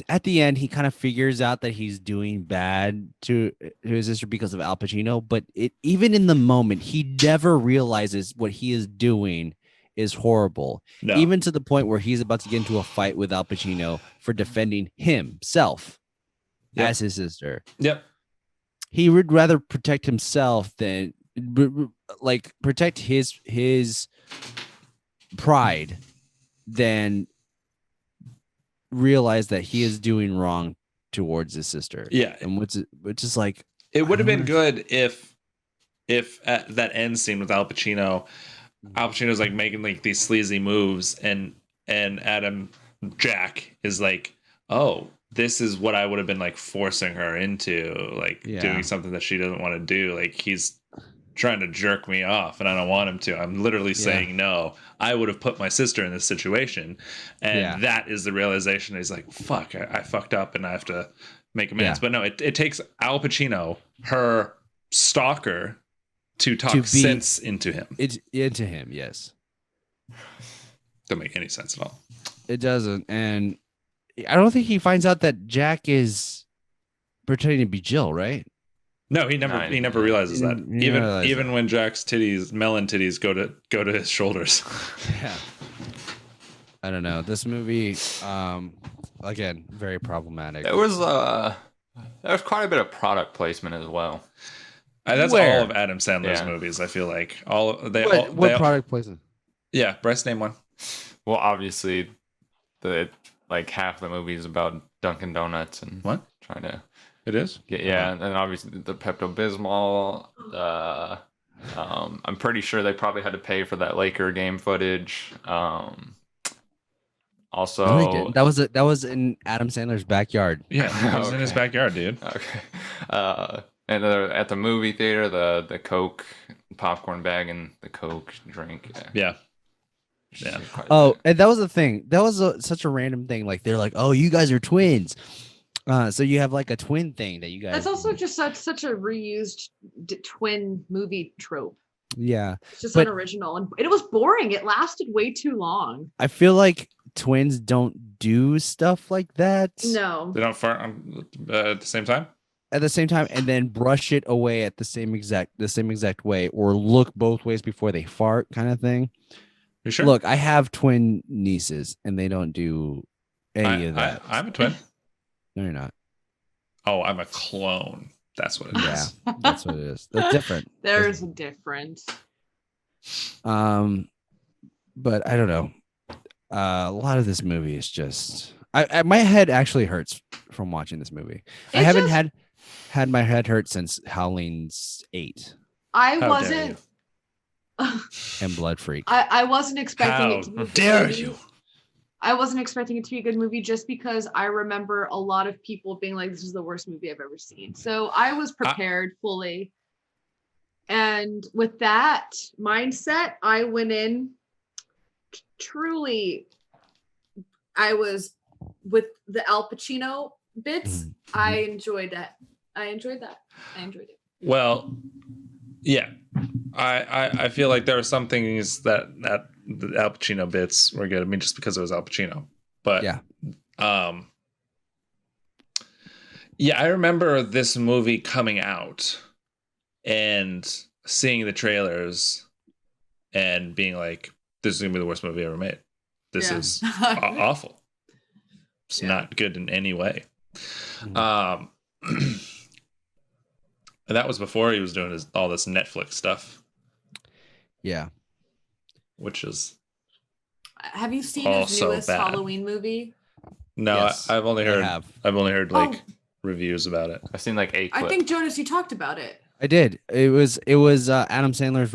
at the end, he kind of figures out that he's doing bad to his sister because of Al Pacino. But even in the moment, he never realizes what he is doing is horrible. No. Even to the point where he's about to get into a fight with Al Pacino for defending himself as his sister. Yep. He would rather protect himself than like protect his pride than realize that he is doing wrong towards his sister. Yeah. And which is like, it would have been good if at that end scene with Al Pacino's like making like these sleazy moves, and Jack is like, oh, this is what I would have been like forcing her into, like doing something that she doesn't want to do. Like, he's trying to jerk me off and I don't want him to. I'm literally saying no. I would have put my sister in this situation. And that is the realization. He's like, fuck, I fucked up and I have to make amends. But no, it takes Al Pacino, her stalker, to talk sense into him. Into him, yes. Doesn't make any sense at all. It doesn't. And I don't think he finds out that Jack is pretending to be Jill, right? No, he never realizes that. Even when Jack's melon titties go to his shoulders. Yeah. I don't know. This movie, again, very problematic. There was quite a bit of product placement as well. That's all of Adam Sandler's movies. I feel like what product placement? Yeah, Bryce, name one. Well, obviously, half the movie is about Dunkin' Donuts and trying to. It is? Yeah, and obviously the Pepto-Bismol. I'm pretty sure they probably had to pay for that Laker game footage. Also, no, that was in Adam Sandler's backyard. Yeah, it was in his backyard, dude. Okay. And at the movie theater, the Coke popcorn bag and the Coke drink. Yeah. Oh, and that was the thing. That was such a random thing. Like, they're like, "Oh, you guys are twins." So you have like a twin thing that you guys. That's also just such a reused twin movie trope. Yeah, it's just unoriginal, and it was boring. It lasted way too long. I feel like twins don't do stuff like that. No, they don't fart at the same time. At the same time, and then brush it away at the same exact way, or look both ways before they fart, kind of thing. You sure? Look, I have twin nieces, and they don't do any of that. I'm a twin. No, you're not. Oh, I'm a clone. That's what it is. Yeah, that's what it is. That's different. There's a difference. But I don't know. A lot of this movie is just. My head actually hurts from watching this movie. I haven't had my head hurt since Howling's 8. I wasn't. And Blood Freak. I wasn't expecting it to be. How dare you? I wasn't expecting it to be a good movie just because I remember a lot of people being like, this is the worst movie I've ever seen. So I was prepared fully. And with that mindset, I went in truly, I was with the Al Pacino bits. Mm-hmm. I enjoyed that. I enjoyed it. Well, yeah. I feel like there are some things that the Al Pacino bits were good. I mean, just because it was Al Pacino. But yeah. Yeah, I remember this movie coming out and seeing the trailers and being like, this is gonna be the worst movie ever made. This is awful. It's not good in any way. Mm-hmm. And that was before he was doing all this Netflix stuff. Yeah. Which is. Have you seen his newest Halloween movie? No, yes, I've only heard. I've only heard reviews about it. I've seen like 8 clips. I think Jonas, you talked about it. I did. It was Adam Sandler's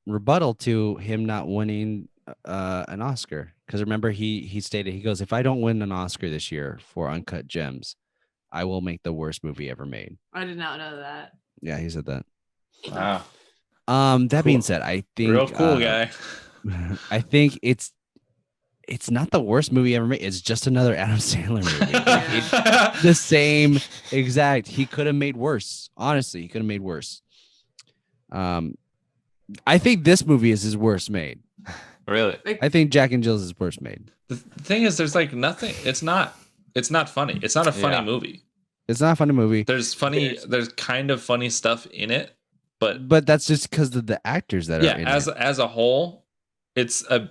rebuttal to him not winning an Oscar. Because remember, he stated, he goes, if I don't win an Oscar this year for Uncut Gems, I will make the worst movie ever made. I did not know that. Yeah, he said that. Wow. That being said, I think real cool guy. I think it's not the worst movie ever made. It's just another Adam Sandler movie. The same exact. He could have made worse. Honestly, he could have made worse. I think this movie is his worst made. Really? I think Jack and Jill's is worst made. The thing is, there's like nothing. It's not It's not funny. It's not a funny Yeah. movie. It's not a funny movie, There's kind of funny stuff in it, but that's just because of the actors that yeah, are in as it. a whole, it's a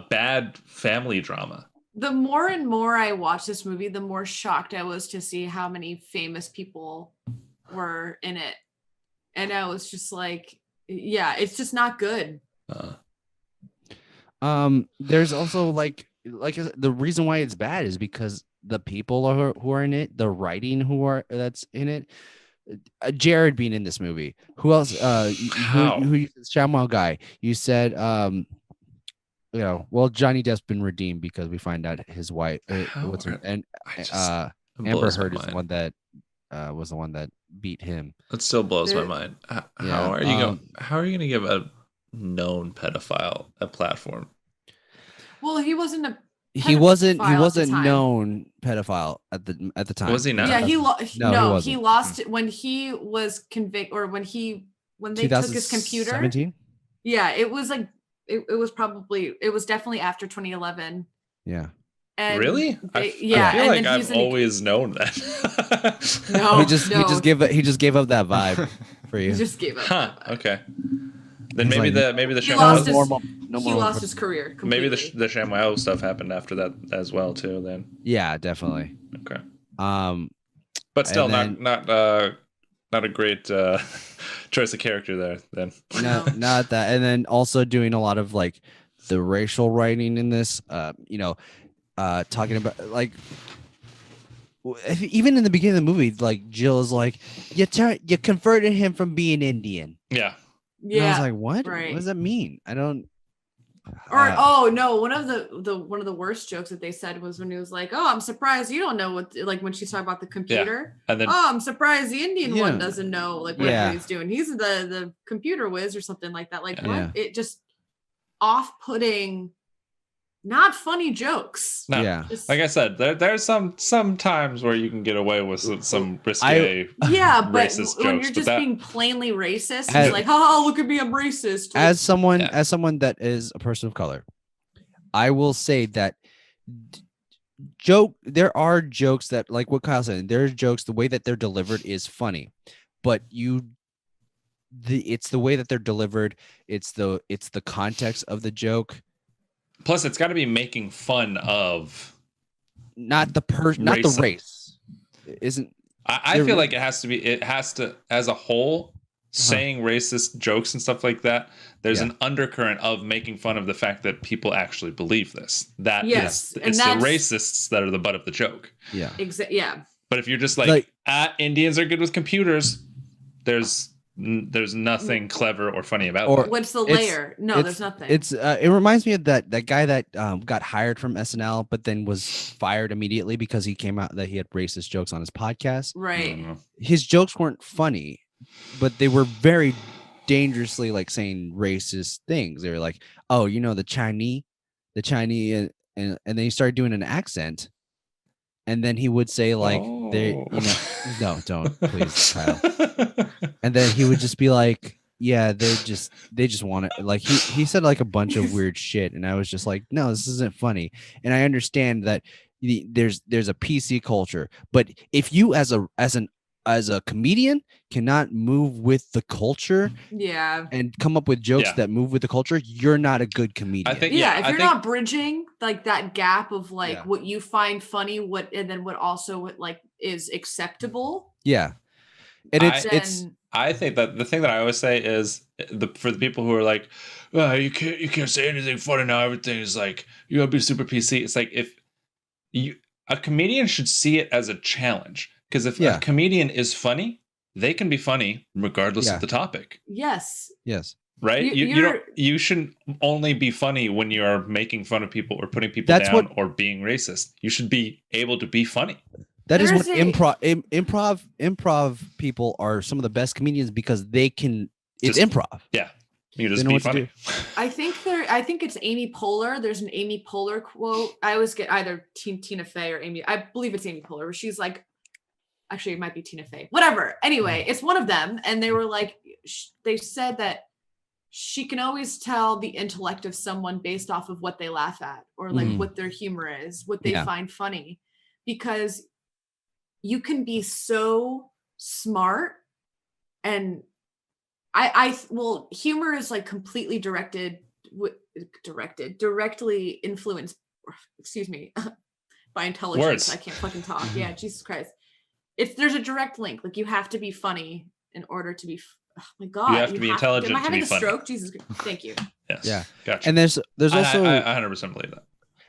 bad family drama. The more and more I watched this movie, the more shocked I was to see how many famous people were in it. And I was just like, yeah, it's just not good. There's also like the reason why it's bad is because the people who are in it, the writing that's in it. Jared being in this movie. Who else? Who Shyamalan guy? You said well, Johnny Depp's been redeemed because we find out his wife Amber Heard is the one that was the one that beat him. It still blows my mind. How are you going to give a known pedophile a platform? Well, he wasn't a He wasn't pedophile known pedophile at the time. Was he not? Yeah, he he lost it when he was convicted, or when they took his computer. 2017? Yeah, it was like it was definitely after 2011. Yeah. And really? I feel and like then I've always known that. No, he just gave up that vibe for you. He just gave up. Huh. Okay. Then He's maybe like, the he lost Shyamalan, he lost his career completely. maybe the Shyamalan stuff happened after that as well too. Then yeah, definitely. okay. But still not a great choice of character there. Then not that, and then also doing a lot of like the racial writing in this. Talking about like even in the beginning of the movie, like Jill is like, you converted him from being Indian. Yeah. And I was like, what? Right. What does that mean? I don't. Or no, one of the worst jokes that they said was when he was like, "Oh, I'm surprised you don't know what," like when she's talking about the computer. Yeah. And then, "Oh, I'm surprised the Indian one doesn't know like what he's doing. He's the computer whiz or something like that." Like what? It just off-putting, not funny jokes. no, yeah. like I said, there's some times where you can get away with some risque yeah, but racist when jokes, you're just being plainly racist, As- it's like, "Oh, look at me, I'm racist." As someone that is a person of color, I will say that there are jokes that, like what Kyle said, there's jokes, the way that they're delivered is funny, but it's the way that they're delivered, it's the context of the joke. Plus, it's got to be making fun of not the race. Isn't I feel like it has to as a whole, saying racist jokes and stuff like that. There's an undercurrent of making fun of the fact that people actually believe this. That it's the racists that are the butt of the joke. Yeah. Yeah. But if you're just like Indians are good with computers, there's nothing clever or funny about it. What's the layer? No, there's nothing. It reminds me of that guy that got hired from SNL, but then was fired immediately because he came out that he had racist jokes on his podcast. Right. His jokes weren't funny, but they were very dangerously like saying racist things. They were like, "Oh, the Chinese," and then he started doing an accent. And then he would say like, no, don't please, Kyle. And then he would just be like, yeah, they just want it. Like he said like a bunch of weird shit. And I was just like, no, this isn't funny. And I understand that there's a PC culture, but if you as a comedian cannot move with the culture and come up with jokes that move with the culture, you're not a good comedian. I think if you're not bridging like that gap of like what you find funny, and then what is acceptable. Yeah. And I think that the thing that I always say is for the people who are like, oh, you can't say anything funny now, everything is like, you gotta be super PC. It's like a comedian should see it as a challenge. Because if a comedian is funny, they can be funny regardless of the topic. Yes. Right? You shouldn't only be funny when you are making fun of people or putting people down or being racist. You should be able to be funny. That is what improv people are some of the best comedians because they can. It's improv. Yeah. You just be funny. I think it's Amy Poehler. There's an Amy Poehler quote. I always get either Tina Fey or Amy. I believe it's Amy Poehler, where she's like, actually, it might be Tina Fey. Whatever. Anyway, it's one of them. And they were like, they said that she can always tell the intellect of someone based off of what they laugh at or like what their humor is, what they find funny. because you can be so smart, and well, humor is like completely directly influenced, excuse me, by intelligence. Words. I can't fucking talk. Yeah, Jesus Christ. There's a direct link. Like, you have to be funny in order to be. Oh my god! You have to be intelligent Am I to having be a funny. stroke? Jesus Christ. Thank you. Yes. Yeah. Gotcha. And there's also I 100% believe that.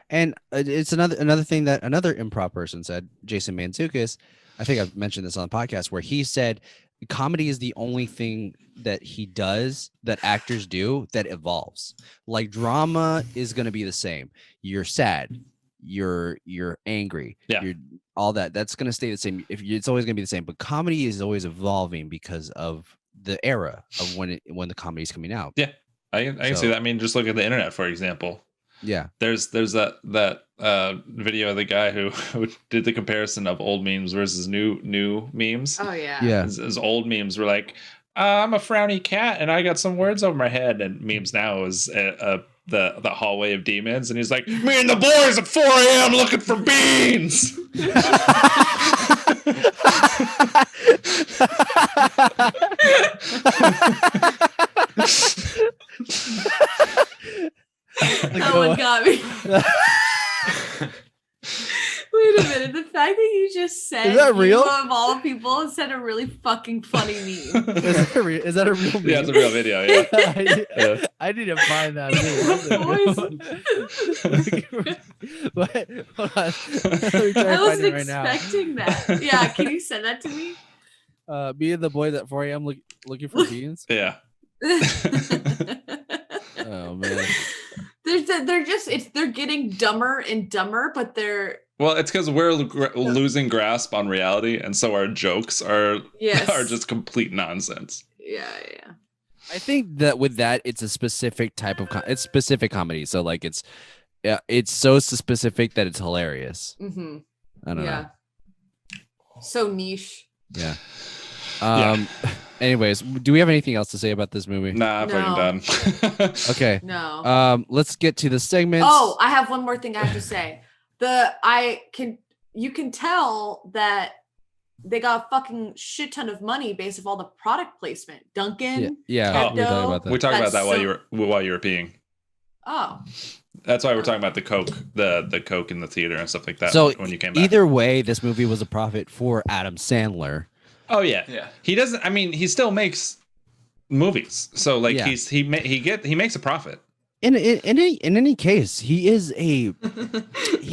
and it's another thing that another improv person said, Jason Mantzoukas. I think I've mentioned this on the podcast, where he said comedy is the only thing that he does, that actors do, that evolves. Like, drama is going to be the same. You're sad, you're angry, Yeah. you're all that. That's going to stay the same. It's always going to be the same. But comedy is always evolving because of the era of when the comedy is coming out. Yeah, I can see that. I mean, just look at the internet, for example. Yeah. There's that video of the guy who did the comparison of old memes versus new memes. Oh yeah. Yeah. His old memes were like, I'm a frowny cat and I got some words over my head, and memes now is the hallway of demons, and he's like, me and the boys at 4 a.m. looking for beans. That one got me. Wait a minute. The fact that you just said Is that real? you of all people said a really fucking funny meme. Is that a real meme? Yeah, it's a real video. Yeah. I need to find that meme. What? Hold on. Let me try I to find wasn't it right now. expecting that. Yeah, can you send that to me? Me and the boys at 4 a.m. looking for beans. Yeah. Oh man. They're getting dumber and dumber, but they're Well, it's because we're losing grasp on reality, and so our jokes are just complete nonsense. yeah. I think that with that, it's a specific type of it's specific comedy. So like it's so specific that it's hilarious. Mm-hmm. I don't know. So niche. Yeah. Anyways, do we have anything else to say about this movie? Nah, I'm fucking done. Okay. No. Let's get to the segments. Oh, I have one more thing I have to say. You can tell that they got a fucking shit ton of money based off all the product placement. Duncan. Yeah. Oh, we were talking about that. We talked about that while you were peeing. Oh. That's why we're talking about the Coke, the Coke in the theater and stuff like that. So when you came back. Either way, this movie was a profit for Adam Sandler. Oh yeah. He doesn't. I mean, he still makes movies, so like he makes a profit. In any case, he is he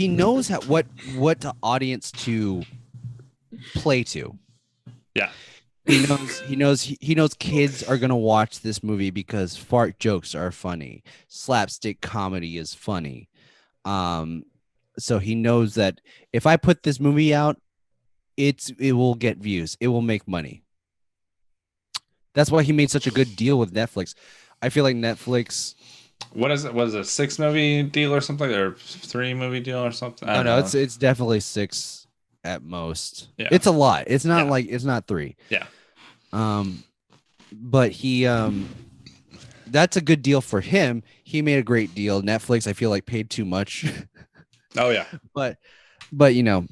knows what the audience to play to. Yeah. He knows kids are gonna watch this movie because fart jokes are funny, slapstick comedy is funny. So he knows that if I put this movie out, it will get views, it will make money. That's why he made such a good deal with Netflix. I feel like Netflix. What is it? Was it a 6 movie deal or something, or 3 movie deal or something? I don't know. It's definitely 6 at most. Yeah. It's a lot. It's not like it's not 3. Yeah. But he that's a good deal for him. He made a great deal. Netflix, I feel like, paid too much. Oh yeah. But you know.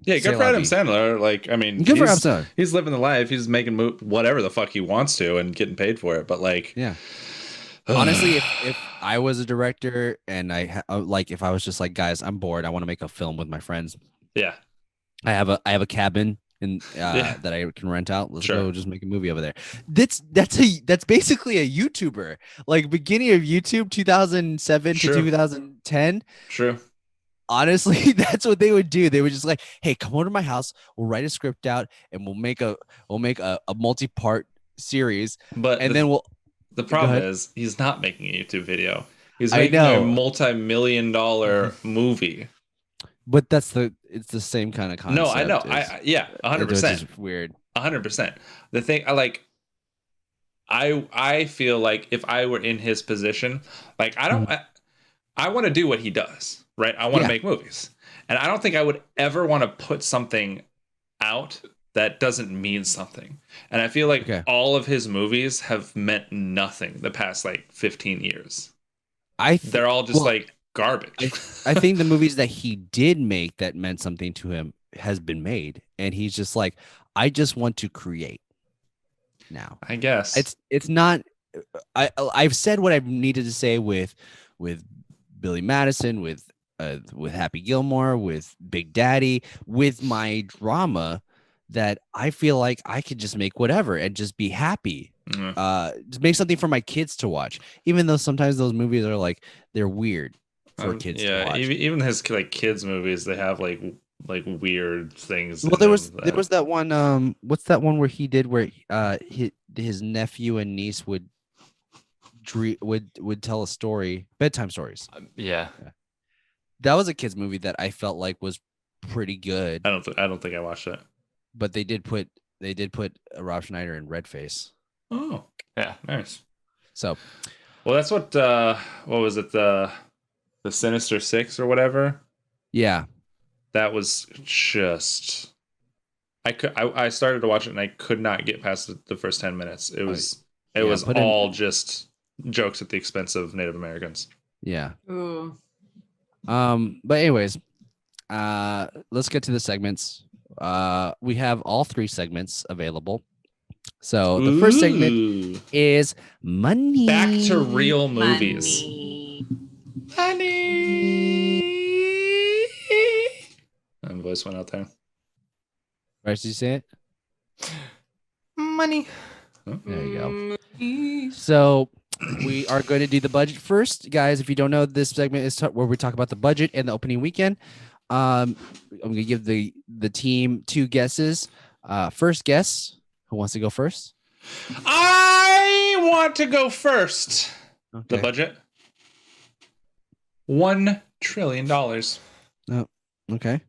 Yeah, good for Adam Sandler. Like, I mean, good for Adam Sandler. He's living the life. He's making whatever the fuck he wants to and getting paid for it. But like, yeah. Honestly, if I was a director and if I was just like, guys, I'm bored, I want to make a film with my friends. Yeah. I have a cabin that I can rent out. Let's go just make a movie over there. That's basically a YouTuber. Like beginning of YouTube, 2007 to 2010. True. Honestly, that's what they would do. They would just like, hey, come over to my house. We'll write a script out and we'll make a multi-part series. The problem is he's not making a YouTube video. He's making a multi-million-dollar movie. But it's the same kind of concept. No, I know. 100%. It's weird. 100%. The thing I feel like if I were in his position, like I want to do what he does, right? I want to make movies. And I don't think I would ever want to put something out that doesn't mean something. And I feel like all of his movies have meant nothing the past like 15 years. They're all just like garbage. I think the movies that he did make that meant something to him has been made, and he's just like, I just want to create now. I guess It's not. I've said what I've needed to say with Billy Madison, with Happy Gilmore, with Big Daddy, with my drama, that I feel like I could just make whatever and just be happy. Just make something for my kids to watch, even though sometimes those movies are like they're weird for kids to watch. Even his like kids movies, they have like weird things. Well, there was that one. What's that one where he did where his nephew and niece would tell a story, bedtime stories. Yeah. That was a kids movie that I felt like was pretty good. I don't think I watched it. But they did put Rob Schneider in red face. Oh, yeah, nice. So, well, that's what was it, the Sinister Six or whatever? Yeah, that was just. I started to watch it and I could not get past the first 10 minutes. It was all just jokes at the expense of Native Americans. Yeah. Ooh. But anyways, let's get to the segments. We have all 3 segments available. So the first segment is money. Back to real movies. Money. And voice went out there. Right, did you say it? Money. Oh, there you go. So we are going to do the budget first, guys. If you don't know, this segment is where we talk about the budget and the opening weekend. I'm going to give the team 2 guesses. First guess. Who wants to go first? I want to go first. Okay. The budget. $1 trillion. Oh, okay.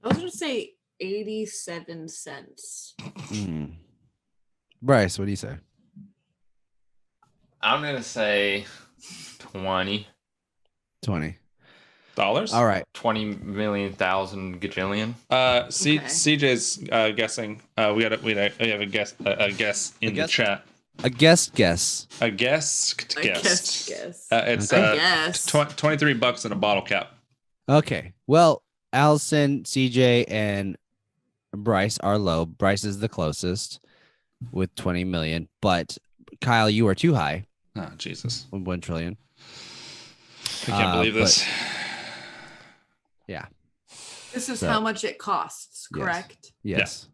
I was going to say 87 cents. Bryce, what do you say? I'm going to say 20. 20. Dollars? All right. 20 million thousand gajillion. CJ's guessing. We have a guess in the chat. A guest guess. A guess. Guess. It's $23 in a bottle cap. Okay. Well, Allison, CJ, and Bryce are low. Bryce is the closest with 20 million, but Kyle, you are too high. Oh, Jesus. 1 trillion. I can't believe this. Yeah. This is how much it costs, correct? Yes.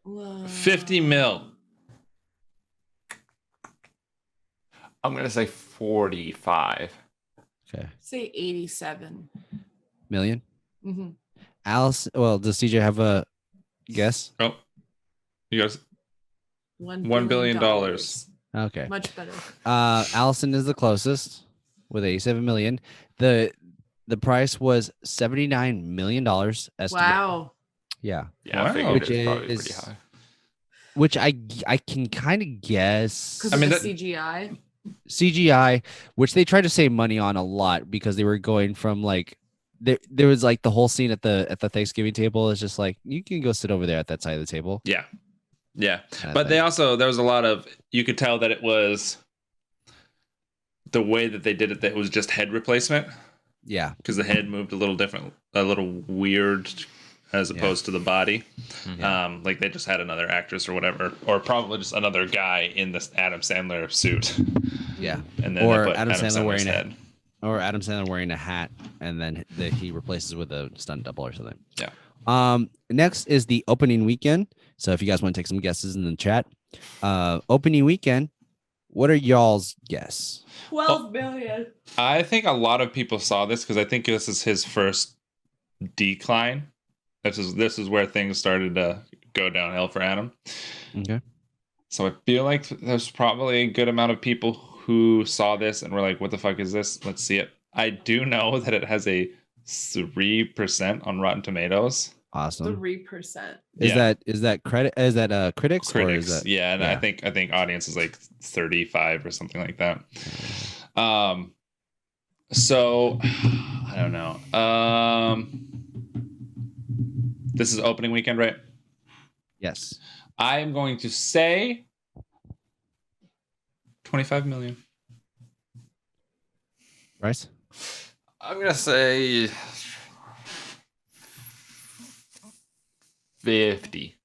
Whoa. 50 mil. I'm going to say 45. Okay. Say 87 million. Mm-hmm. Alice. Well, does CJ have a guess? Oh, you guys. $1 billion. Okay. Much better. Allison is the closest with 87 million. The price was $79 million. Wow. Yeah. Yeah, wow. I figured Which it's probably is- pretty high. Which I can kind of guess. Because of the CGI. CGI, which they tried to save money on a lot because they were going from like there was like the whole scene at the Thanksgiving table is just like you can go sit over there at that side of the table. Yeah. Kind of But thing. there was a lot of, you could tell that it was the way that they did it, that it was just head replacement. Yeah. Because the head moved a little different, a little weird as opposed to the body. Mm-hmm. Like they just had another actress or whatever, or probably just another guy in this Adam Sandler suit. Yeah. And then Or they put Adam Sandler Sandler's wearing Adam Sandler wearing a hat and then he replaces with a stunt double or something. Yeah. Next is the opening weekend. So if you guys want to take some guesses in the chat, opening weekend, what are y'all's guess? 12 billion. I think a lot of people saw this because I think this is his first decline. This is where things started to go downhill for Adam. Okay. So I feel like there's probably a good amount of people who saw this and were like, what the fuck is this? Let's see it. I do know that it has a 3% on Rotten Tomatoes. Awesome. 3%. Is that critics or is that and I think audience is like 35 or something like that. So I don't know. This is opening weekend, right? Yes. I am going to say 25 million. Bryce? I'm gonna say 50.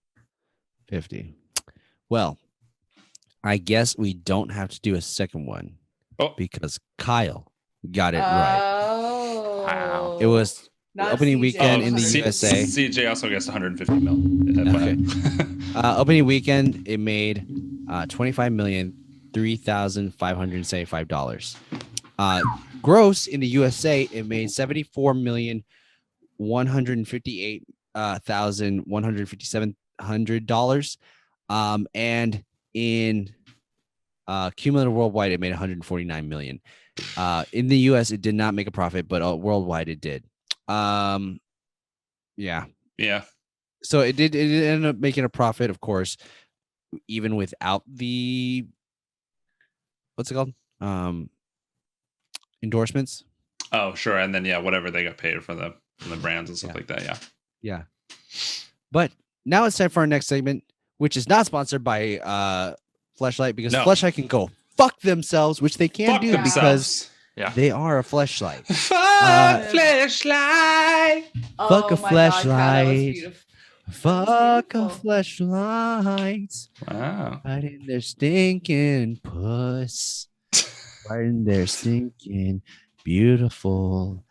50. Well, I guess we don't have to do a second one Oh. because Kyle got it right. Oh. Wow. It was Not opening CJ, weekend in the C- USA. CJ also gets 150 mil. Okay. Opening weekend, it made $25,003,575. Gross in the USA, it made $74,158,157. And in cumulative worldwide, it made 149 million. In the US, it did not make a profit, but worldwide it did. Yeah. Yeah. So it ended up making a profit, of course, even without the what's it called? Endorsements. Oh, sure. And then whatever they got paid from the brands and stuff like that. Yeah. Yeah. But now it's time for our next segment, which is not sponsored by Fleshlight because Fleshlight can go fuck themselves, which they can do because they are a Fleshlight. Fuck Fleshlight. Fuck a Oh my God, Kyle, that was fleshlight. beautiful. Fuck a beautiful. fleshlight. Wow. Right in their stinking puss. Right in their stinking beautiful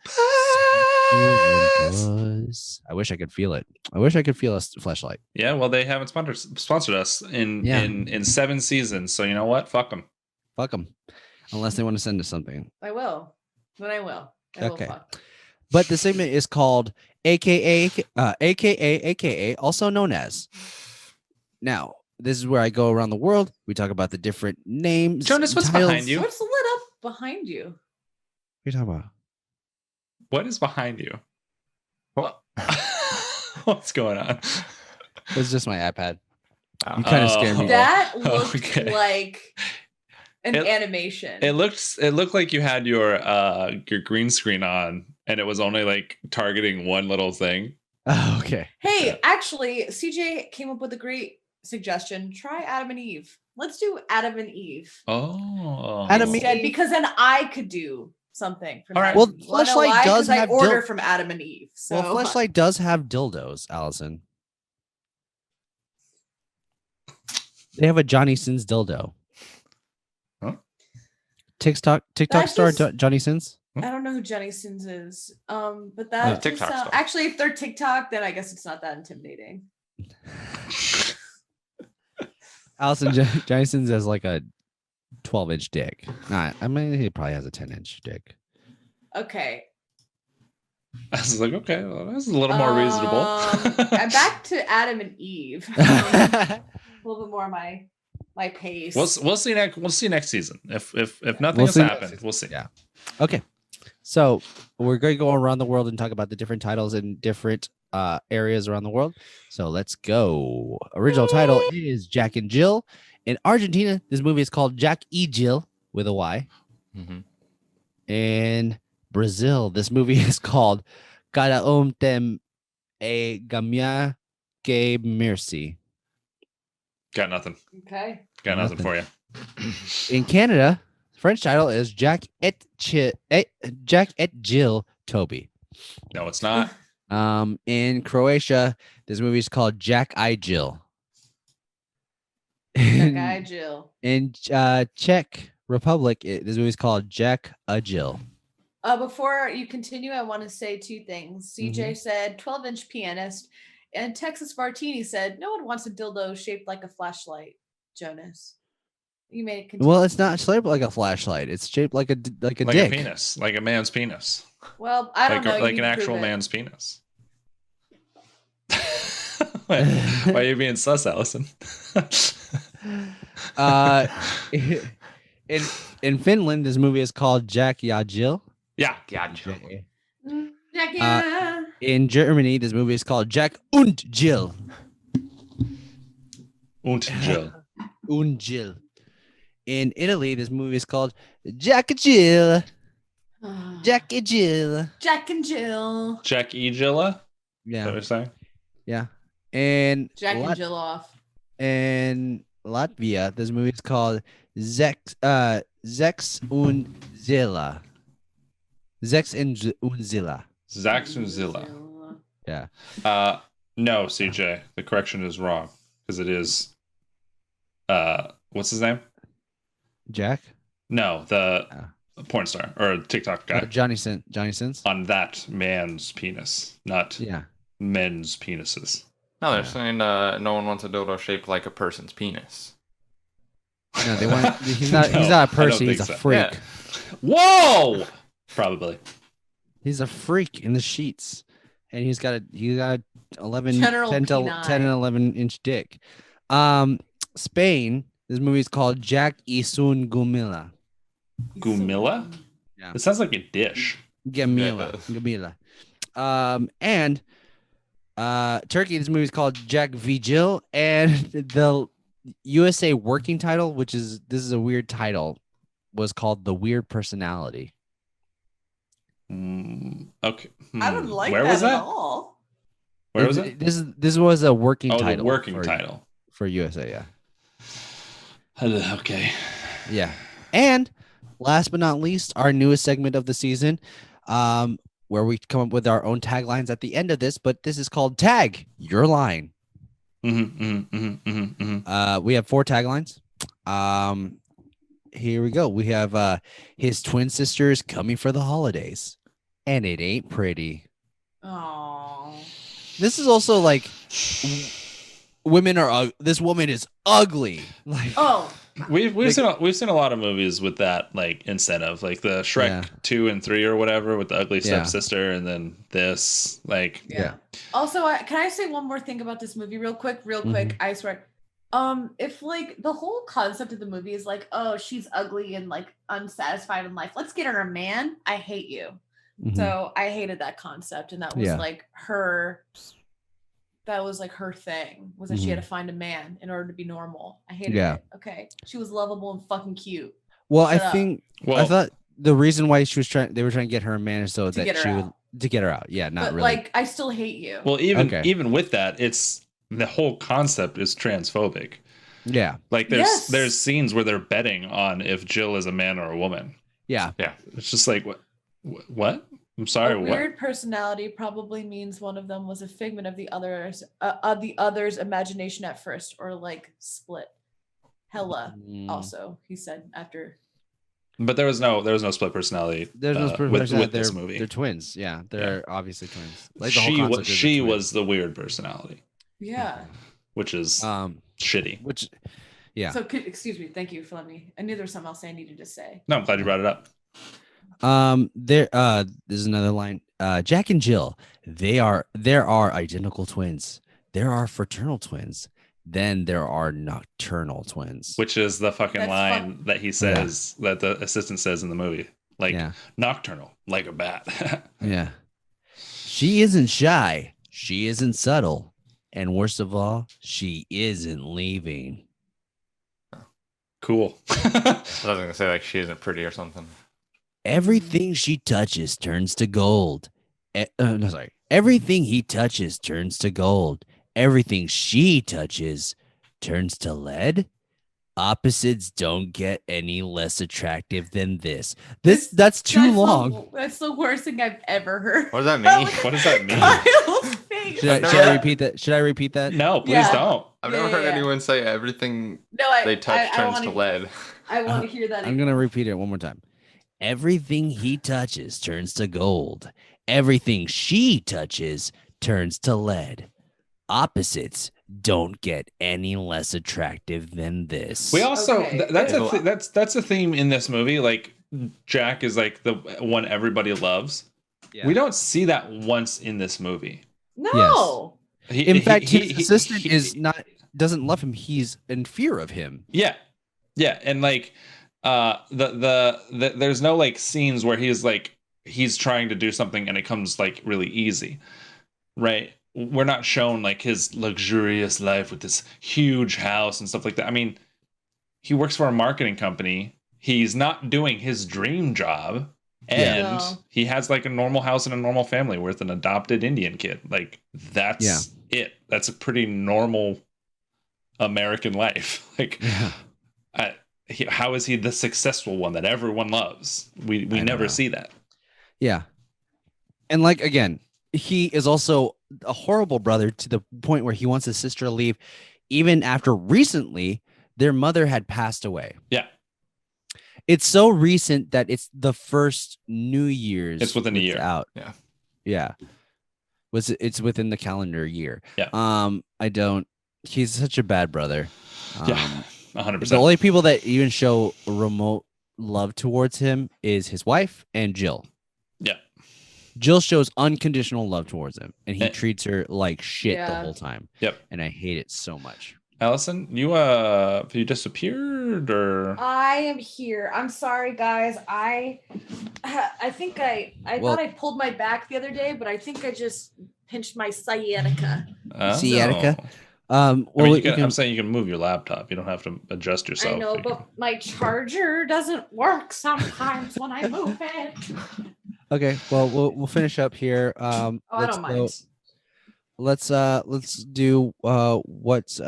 puss. I wish I could feel it. I wish I could feel a fleshlight. Yeah, well, they haven't sponsored us in 7 seasons. So you know what? Fuck them. Fuck them. Unless they want to send us something. I will. Then I will. I Okay. will fuck. But the segment is called AKA, also known as. Now, this is where I go around the world. We talk about the different names. Jonas, what's titles. behind you? What's lit up behind you? What are you talking about? What is behind you? What's going on? It's just my iPad. Wow. You kind of scared me. That looked okay. like an animation. It looked like you had your green screen on, and it was only like targeting one little thing. Oh, okay. Hey, actually, CJ came up with a great suggestion. Try Adam and Eve. Let's do Adam and Eve. Oh, Adam and Instead, Eve. because then I could do something from All right. Adam Well, and Eve. Wanna know Fleshlight why? does 'Cause I have order from Adam and Eve. So Well, Fleshlight does have dildos, Allison. They have a Johnny Sins dildo. Huh? TikTok That star just- Johnny Sins. I don't know who Jenny Sins is. But Oh, that just TikTok sound- star. actually, if they're TikTok, then I guess it's not that intimidating. Allison Johnny Sins has like a 12-inch dick. Nah, I mean he probably has a 10-inch dick. Okay. I was like, okay, well, that's a little more reasonable. I'm back to Adam and Eve. A little bit more my pace. We'll see next season. If nothing We'll has see next happened, we'll see. Yeah. Okay. So we're going to go around the world and talk about the different titles in different areas around the world. So let's go. Original title is Jack and Jill. In Argentina, this movie is called Jack y Jill with a Y. Mm-hmm. In Brazil, this movie is called Cada tem a gamia que mercy. Got nothing. Okay. Got nothing for you. In Canada, French title is Jack et Jill Toby. No, it's not. In Croatia, this movie is called Jack I Jill. That guy Jill. In Czech Republic, this movie is called Jack a Jill. Before you continue, I want to say 2 things. CJ said 12-inch pianist, and Texas Martini said no one wants a dildo shaped like a flashlight. Jonas, you made it continue. Well, it's not shaped like a flashlight. It's shaped like a Like dick. a penis, like a man's penis, Well, I don't know. You like need an to actual prove it. man's penis. Why are you being sus, Allison? In Finland, this movie is called Jack ya Jill. Yeah. Gotcha. Jack, In Germany, this movie is called Jack und Jill. Und Jill. Und Jill. In Italy, this movie is called Jack and Jill. Jack and Jill. Jack and Jill. Jack E. Jilla? Is that Yeah. what you're saying? Yeah. And Jack and Jill off. in Latvia, this movie is called Zex und Zilla. Zex and Unzilla. Zax and Zilla. Yeah. No, CJ. The correction is wrong because it is. What's his name? Jack. No, the porn star or TikTok guy. Johnny Sins. On that man's penis, not Yeah. men's penises. No, they're saying no one wants a dildo shaped like a person's penis. No, they want. He's not. He's not a person. He's a freak. Yeah. Whoa! Probably. He's a freak in the sheets, and he's got 11, General 10 to P9. 10 and 11-inch dick. Spain. This movie is called Jack Isun Gumila. Gumilla? Yeah. It sounds like a dish. Gamila. And Turkey, this movie is called Jack Vigil, and the USA working title, this is a weird title, was called The Weird Personality. Okay. I don't like Where that was that? at all. Where was it? This was a working title. The working title for USA. Yeah. Okay. Yeah. And last but not least, our newest segment of the season, where we come up with our own taglines at the end of this, but this is called Tag Your Line. We have 4 taglines. Here we go. We have his twin sisters coming for the holidays, and it ain't pretty. Oh. This is also like this woman is ugly. Like, we've seen a lot of movies with that like incentive, like the Shrek 2 and 3 or whatever with the ugly stepsister, and then this like Also, can I say one more thing about this movie real quick? I swear. If like the whole concept of the movie is like, oh, she's ugly and like unsatisfied in life, let's get her a man. I hate you. So I hated that concept, and that was like her. That was like her thing, was that she had to find a man in order to be normal. I hated it. Okay, she was lovable and fucking cute. Well, I thought the reason why they were trying to get her a man is so that she would to get her out. Yeah, not but, really. Like, I still hate you. Well, even with that, it's the whole concept is transphobic. Yeah, like there's scenes where they're betting on if Jill is a man or a woman. Yeah. It's just like what? I'm sorry. What? Weird personality probably means one of them was a figment of the other's imagination at first, or like split. Hella. Also, he said after. But there was no split personality. There's no split personality with this movie. They're twins. Yeah, they're obviously twins. Like she was the weird personality. Yeah. Which is shitty. Which, yeah. So excuse me. Thank you for letting me. I knew there was something else I needed to say. No, I'm glad you brought it up. This is another line. Jack and Jill, there are identical twins. There are fraternal twins. Then there are nocturnal twins. Which is the fucking line that he says, that the assistant says in the movie. Like, nocturnal, like a bat. Yeah. She isn't shy. She isn't subtle. And worst of all, she isn't leaving. Cool. I was gonna say like she isn't pretty or something. Everything she touches turns to gold. Everything he touches turns to gold. Everything she touches turns to lead. Opposites don't get any less attractive than this. That's too long. That's the worst thing I've ever heard. What does that mean? What does that mean? Should I repeat that? Should I repeat that? No, please don't. I've never heard anyone say everything they touch turns to lead. I want to hear that. I'm gonna repeat it one more time. Everything he touches turns to gold. Everything she touches turns to lead. Opposites don't get any less attractive than this. We also that's a theme in this movie. Like Jack is like the one everybody loves. Yeah. We don't see that once in this movie. No. Yes. In fact, his assistant doesn't love him. He's in fear of him. Yeah, yeah, and like there's no like scenes where he's trying to do something and it comes like really easy, right? We're not shown like his luxurious life with this huge house and stuff like that. I mean, he works for a marketing company. He's not doing his dream job, and he has like a normal house and a normal family with an adopted Indian kid. Like that's it. That's a pretty normal American life. Like, how is he the successful one that everyone loves? We never see that. Yeah. And like, again, he is also a horrible brother to the point where he wants his sister to leave, even after recently their mother had passed away. Yeah. It's so recent that it's the first New Year's. It's within a year. Out. Yeah. Yeah. It's within the calendar year. Yeah. He's such a bad brother. Yeah. 100%. The only people that even show remote love towards him is his wife and Jill. Yeah. Jill shows unconditional love towards him, and he treats her like shit the Yeah. whole time. Yep. And I hate it so much. Allison, you disappeared or? I am here. I'm sorry, guys. I think I thought I pulled my back the other day, but I think I just pinched my sciatica. Sciatica? I'm saying you can move your laptop. You don't have to adjust yourself. I know, but my charger doesn't work sometimes when I move it. Okay, well, we'll finish up here. I don't mind. Let's do what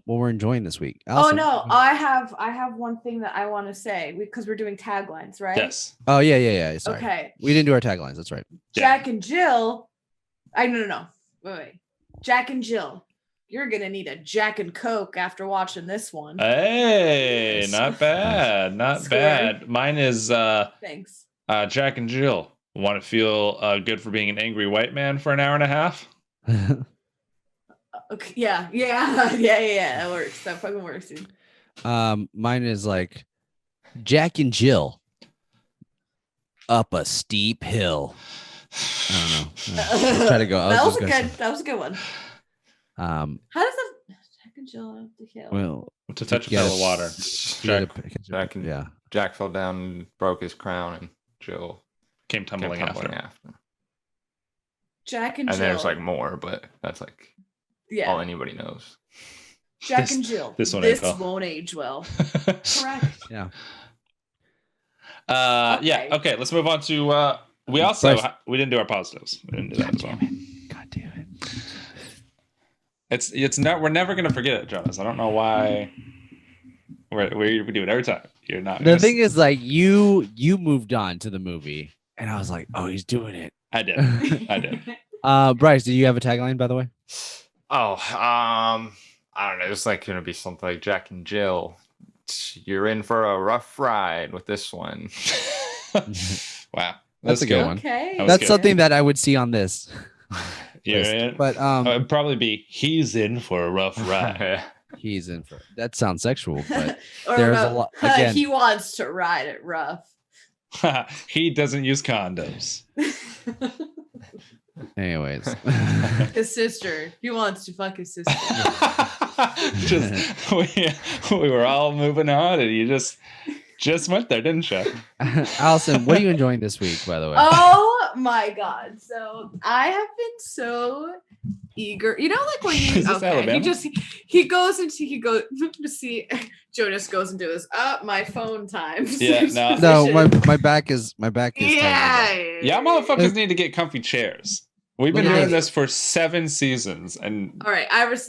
we're enjoying this week. Oh Allison. no, I have one thing that I want to say because we're doing taglines, right? Yes. Oh yeah. Sorry. Okay. We didn't do our taglines. That's right. Jack and Jill. No. Wait. Jack and Jill. You're gonna need a Jack and Coke after watching this one. Hey, not bad. Not bad. Mine is Thanks. Jack and Jill. Want to feel good for being an angry white man for an hour and a half? Okay. Yeah. That works. That fucking works, dude. Mine is like Jack and Jill up a steep hill. I don't know. I'll try to go. That was a good one. How does that Jack and Jill up the hill? Well, To touch a pail of water. Jack fell down and broke his crown, and Jill came tumbling after. Jack and Jill. Jill. There's like more, but that's like all anybody knows. Jack and Jill. This won't age well. Correct. Yeah. Yeah. Okay. Let's move on to. We didn't do our positives. We didn't do that as well. God damn it. It's not. We're never gonna forget it, Jonas. I don't know why. We do it every time. You're not. The thing is, like, you moved on to the movie, and I was like, oh, he's doing it. I did. Bryce, do you have a tagline, by the way? Oh, I don't know. It's like gonna be something like Jack and Jill. You're in for a rough ride with this one. Wow, that's a good one. Okay, that's something that I would see on this. But it'd probably be he's in for a rough ride. He's in for that sounds sexual, but or there's a lot. Again, he wants to ride it rough. He doesn't use condoms. Anyways, his sister. He wants to fuck his sister. We were all moving on, and you just went there, didn't you? Allison, what are you enjoying this week, by the way? Oh my god! So I have been so eager. You know, like when you he goes to see Jonas goes into his my phone times. Yeah, no, my back is yeah, motherfuckers need to get comfy chairs. We've been doing this for 7 seasons, and all right,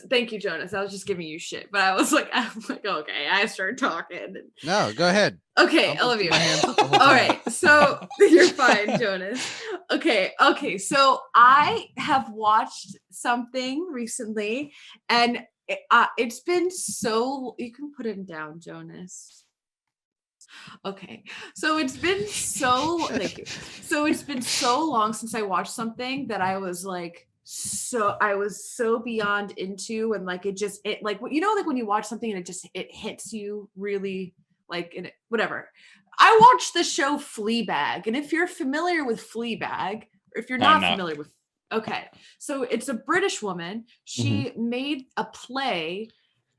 thank you, Jonas. I was just giving you shit, but I'm like, okay. I started talking. No, go ahead. Okay, I love you. All right, so you're fine, Jonas. Okay. So I have watched something recently, and it's been so. You can put him down, Jonas. Okay, so it's been so long since I watched something that I was so beyond into, and like it like you know, like when you watch something and it hits you really like in it, whatever. I watched the show Fleabag, and if you're familiar with Fleabag, or if you're not familiar with, okay, so it's a British woman. She made a play.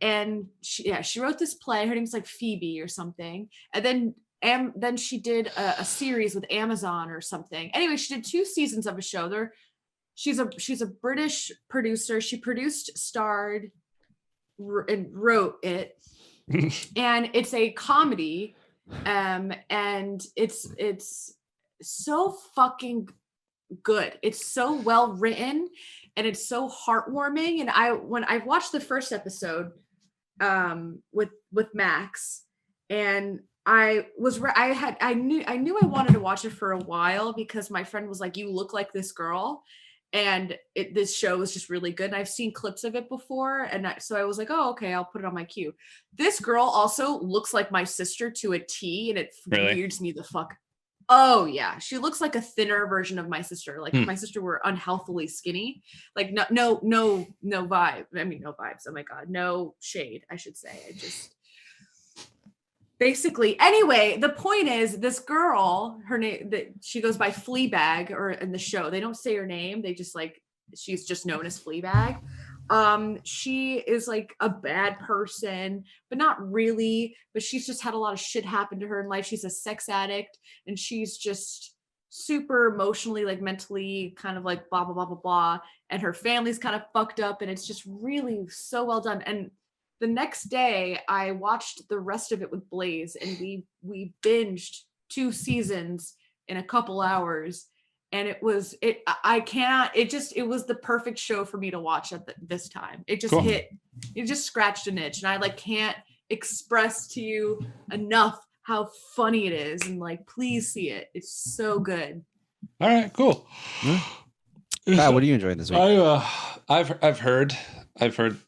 And she wrote this play. Her name's like Phoebe or something. And then she did a series with Amazon or something. Anyway, she did 2 seasons of a show. She's a British producer. She produced, starred, and wrote it. And it's a comedy. And it's so fucking good. It's so well written, and it's so heartwarming. And when I watched the first episode with Max, and I knew I wanted to watch it for a while because my friend was like, you look like this girl. And this show is just really good. And I've seen clips of it before. And so I was like, oh, okay, I'll put it on my queue. This girl also looks like my sister to a T, and it Really? weirds me the fuck. Oh, yeah. She looks like a thinner version of my sister. Like if my sister were unhealthily skinny. Like no vibe. I mean, no vibes. Oh my God. No shade, I should say. I just... Basically, anyway, the point is this girl, her name, she goes by Fleabag, or in the show, they don't say her name. They just like, she's just known as Fleabag. She is like a bad person, but not really, but she's just had a lot of shit happen to her in life. She's a sex addict, and she's just super emotionally, like mentally kind of like blah, blah, blah, blah, blah. And her family's kind of fucked up, and it's just really so well done. And the next day I watched the rest of it with Blaze, and we binged 2 seasons in a couple hours, and it was the perfect show for me to watch at this time. It just Cool. it just scratched an itch, and I like can't express to you enough how funny it is, and like please see it. It's so good. All right, cool. Kyle, what are you enjoying this week? I've heard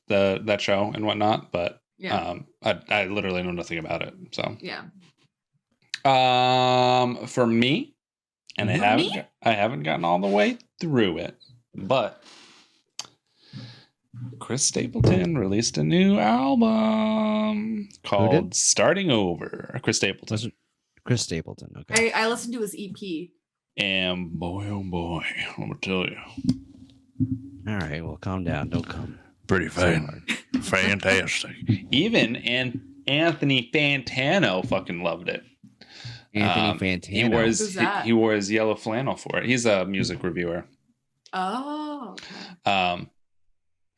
that show and whatnot, but Yeah. I literally know nothing about it. So Yeah. For me, and I haven't gotten all the way through it, but Chris Stapleton released a new album called Starting Over. Chris Stapleton. Chris Stapleton. Okay. I listened to his EP. And boy, oh boy, I'm gonna tell you. All right. Well, calm down. Don't come. Pretty fantastic. Even Anthony Fantano fucking loved it. Anthony Fantano. He wore his yellow flannel for it. He's a music reviewer. Oh. And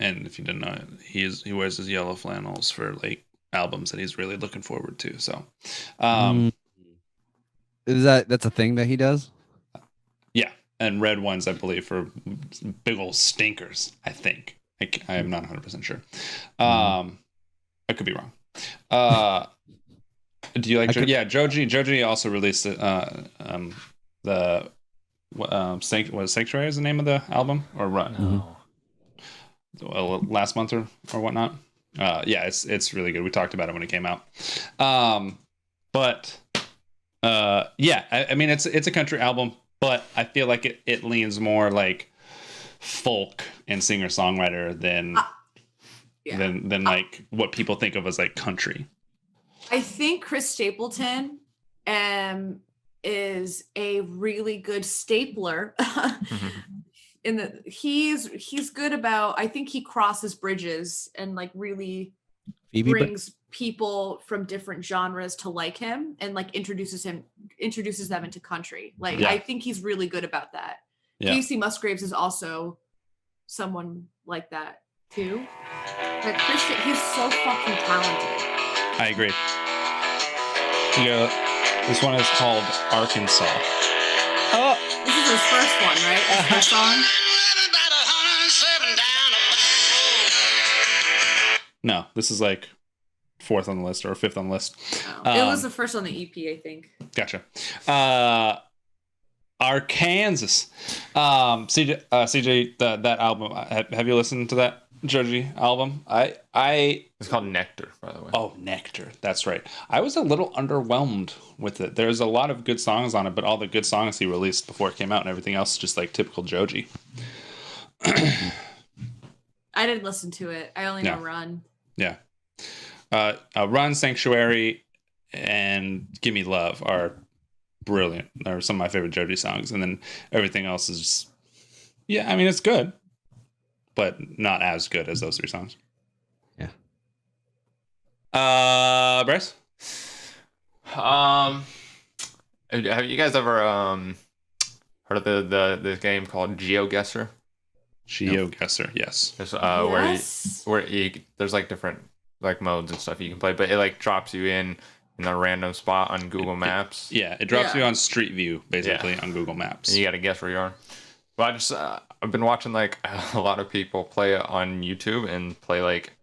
if you didn't know, he wears his yellow flannels for like albums that he's really looking forward to. So, that's a thing that he does? Yeah, and red ones, I believe, for big old stinkers. I think. I am not 100% sure. I could be wrong. Do you like Joji? Yeah, Joji also released it. Sanctuary is the name of the album, or run? Last month or whatnot. Yeah, it's really good. We talked about it when it came out. Yeah, I mean it's a country album, but I feel like it leans more like folk and singer-songwriter than like what people think of as like country. I think Chris Stapleton is a really good stapler. He's good about, I think he crosses bridges and like really brings people from different genres to like him, and like introduces them into country. Like I think he's really good about that. Yeah. Casey Musgraves is also someone like that too. But Christian, he's so fucking talented. I agree. This one is called Arkansas. Oh, this is his first one, right? His first song. No, this is like 4th on the list or 5th on the list. Oh, it was the first on the EP, I think. Gotcha. Arkansas. CJ, that album. Have you listened to that Joji album? It's called Nectar, by the way. Oh, Nectar. That's right. I was a little underwhelmed with it. There's a lot of good songs on it, but all the good songs he released before it came out and everything else is just like typical Joji. I didn't listen to it. I only know Run. Yeah. Run, Sanctuary, and Give Me Love are brilliant. They're some of my favorite Joji songs. And then everything else is just, I mean, it's good, but not as good as those 3 songs. Yeah. Bryce? Have you guys ever heard of the game called GeoGuessr? GeoGuessr, yes. There's, where there's like different like modes and stuff you can play, but it like drops you in a random spot on Google Maps. It drops you on Street View basically on Google Maps. And you got to guess where you are. Well, I've been watching like a lot of people play it on YouTube and play like